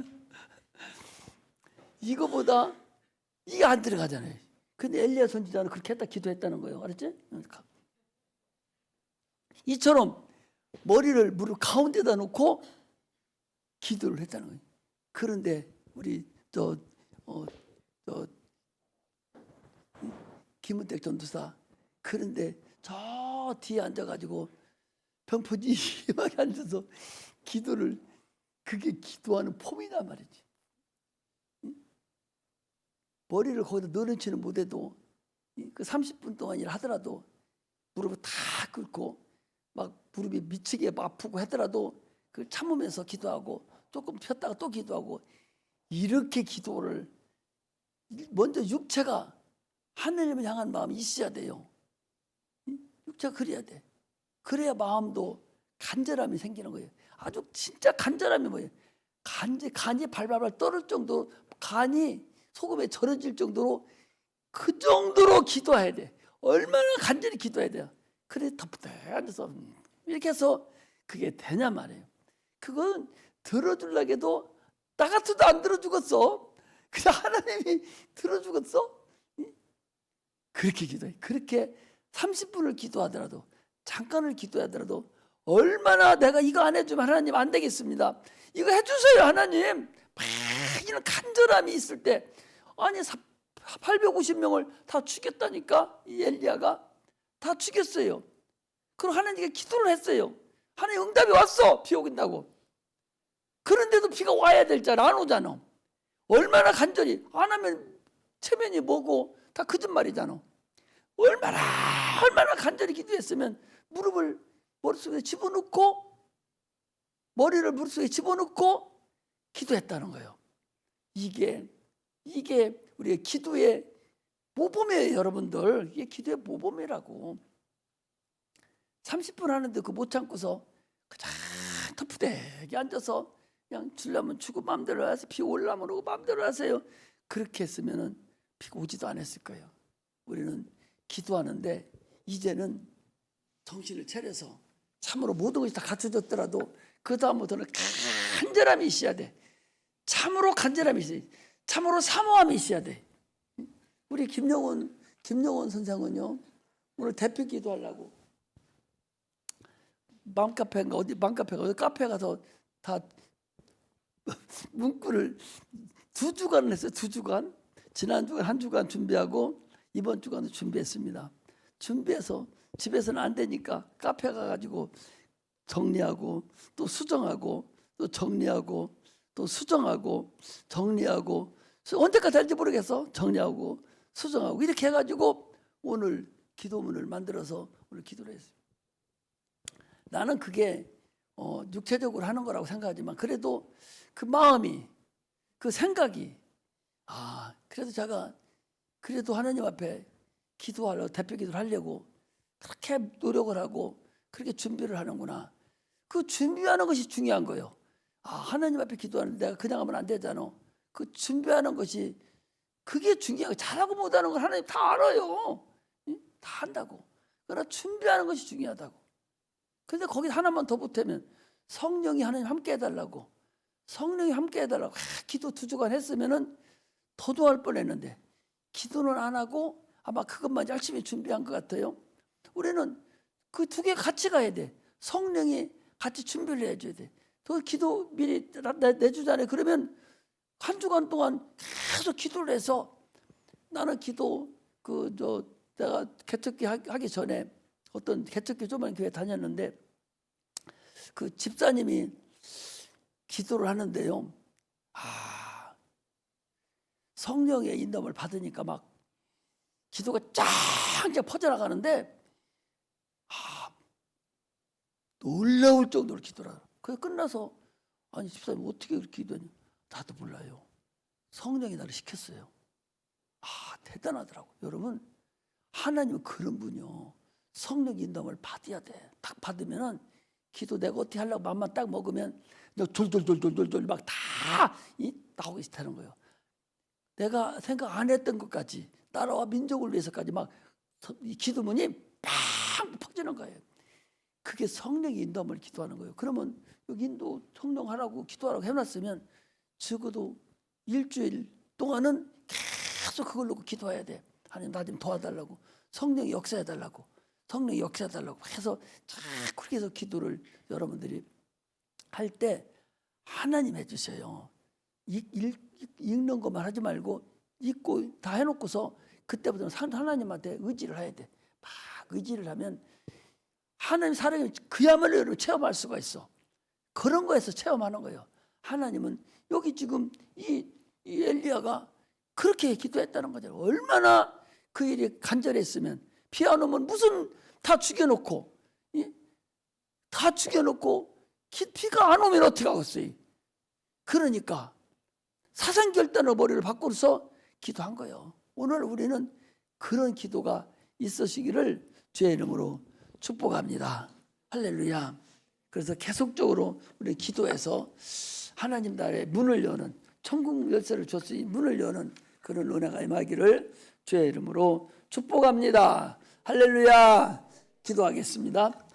이거보다 이게 안 들어가잖아요. 근데 엘리야 선지자는 그렇게 했다 기도했다는 거예요. 알았지? 이처럼 머리를 무릎 가운데다 놓고 기도를 했다는 거예요. 그런데 우리 김은택 전도사, 그런데 저 뒤에 앉아가지고 병포지하게 앉아서 기도를, 그게 기도하는 폼이란 말이지. 머리를 거기다 넣어놓지는 못해도 그 30분 동안 일하더라도 무릎을 다 꿇고 막 무릎이 미치게 아프고 하더라도 그걸 참으면서 기도하고 조금 쉬었다가 또 기도하고, 이렇게 기도를, 먼저 육체가 하나님을 향한 마음이 있어야 돼요. 육체가 그래야 돼. 그래야 마음도 간절함이 생기는 거예요. 아주 진짜 간절함이 뭐예요? 간이 발발발 떨을 정도로, 간이 소금에 절여질 정도로, 그 정도로 기도해야 돼. 얼마나 간절히 기도해야 돼요. 그래 덮대 앉아서 이렇게 해서 그게 되냐 말이에요. 그건 들어주려고 해도 나 같아도 안 들어주겠어. 그냥 하나님이 들어주겠어? 그렇게 기도해. 그렇게 30분을 기도하더라도, 잠깐을 기도하더라도, 얼마나 내가 이거 안 해주면 하나님 안 되겠습니다. 이거 해주세요 하나님. 막 이런 간절함이 있을 때, 아니 850명을 다 죽였다니까. 이 엘리야가 다 죽였어요. 그럼 하나님께 기도를 했어요. 하나님 응답이 왔어. 비 오긴다고. 그런데도 비가 와야 될잖아. 안 오잖아. 얼마나 간절히 안 하면 체면이 뭐고 다 거짓말이잖아. 얼마나 간절히 기도했으면 무릎을 머릿속에 집어넣고, 머리를 머릿속에 집어넣고 기도했다는 거예요. 이게 우리의 기도의 모범이에요, 여러분들. 이게 기도의 모범이라고. 30분 하는데 그 못 참고서 그냥 터프대게 앉아서 그냥 주려면 주고 마음대로 하세요. 비 올라면 오고 마음대로 하세요. 그렇게 했으면은 비가 오지도 않았을 거예요. 우리는 기도하는데 이제는 정신을 차려서, 참으로 모든 것이 다 갖춰졌더라도 그 다음부터는 간절함이 있어야 돼. 참으로 간절함이 있어야 돼. 참으로 사모함이 있어야 돼. 우리 김영원 선생은요, 오늘 대표 기도하려고 맘카페인가 어디 카페 가서 다 문구를 2주간을 했어요. 2주간. 지난 주간 1주간 준비하고 이번 주간도 준비했습니다. 준비해서 집에서는 안 되니까 카페 가가지고 정리하고 또 수정하고 또 정리하고 또 수정하고 정리하고, 언제까지 할지 모르겠어. 정리하고 수정하고 이렇게 해가지고 오늘 기도문을 만들어서 오늘 기도를 했어요. 나는 그게 육체적으로 하는 거라고 생각하지만, 그래도 그 마음이, 그 생각이, 그래도 제가 그래도 하나님 앞에 기도하려고, 대표 기도를 하려고 그렇게 노력을 하고 그렇게 준비를 하는구나. 그 준비하는 것이 중요한 거예요. 하나님 앞에 기도하는데 내가 그냥 하면 안 되잖아. 그 준비하는 것이, 그게 중요한 거예요. 잘하고 못하는 걸 하나님 다 알아요. 다 한다고. 그러나 준비하는 것이 중요하다고. 근데 거기 하나만 더 보태면, 성령이 하나님 함께 해달라고. 성령이 함께 해달라고. 기도 2주간 했으면은 더 도할 뻔했는데 기도는 안 하고 아마 그것만 열심히 준비한 것 같아요. 우리는 그 2개 같이 가야 돼. 성령이 같이 준비를 해줘야 돼. 또 기도 미리 내주잖아요. 그러면 한 주간 동안 계속 기도를 해서 나는 기도 내가 개척기 하기 전에 어떤 개척기 조그만 교회 다녔는데 그 집사님이 기도를 하는데요. 성령의 인도를 받으니까 막 기도가 쫙쫙 퍼져나가는데 놀라울 정도로 기도를 하더라고요. 그게 끝나서 아니 집사님 어떻게 그렇게 기도하냐. 나도 몰라요. 성령이 나를 시켰어요. 대단하더라고요. 여러분 하나님은 그런 분이요. 성령 인도를 받아야 돼. 딱 받으면은 기도 내가 어떻게 하려고 맘만 딱 먹으면 돌돌돌돌돌돌 막 다 나오기 시작하는 거예요. 내가 생각 안 했던 것까지 나라와 민족을 위해서까지 막 이 기도문이 팍 퍼지는 거예요. 그게 성령의 인도함을 기도하는 거예요. 그러면 여기 인도 성령 하라고 기도하라고 해놨으면 적어도 일주일 동안은 계속 그걸 놓고 기도해야 돼. 하나님 나 좀 도와달라고, 성령이 역사해달라고, 성령이 역사해달라고 해서 자꾸 그렇게 해서 기도를 여러분들이 할 때 하나님 해주셔요. 읽는 것만 하지 말고 읽고 다 해놓고서 그때부터는 하나님한테 의지를 해야 돼. 막 의지를 하면 하나님 사랑을 그야말로 체험할 수가 있어. 그런 거에서 체험하는 거예요. 하나님은 여기 지금 이 엘리야가 그렇게 기도했다는 거죠. 얼마나 그 일이 간절했으면 피아노면 무슨 다 죽여놓고 피가 안 오면 어떻게 하겠어요. 그러니까 사상결단의 머리를 바꾸어서 기도한 거예요. 오늘 우리는 그런 기도가 있으시기를 주의 이름으로 축복합니다. 할렐루야. 그래서 계속적으로 우리 기도해서 하나님 나라의 문을 여는 천국 열쇠를 줬으니 문을 여는 그런 은혜가 임하기를 주의 이름으로 축복합니다. 할렐루야. 기도하겠습니다.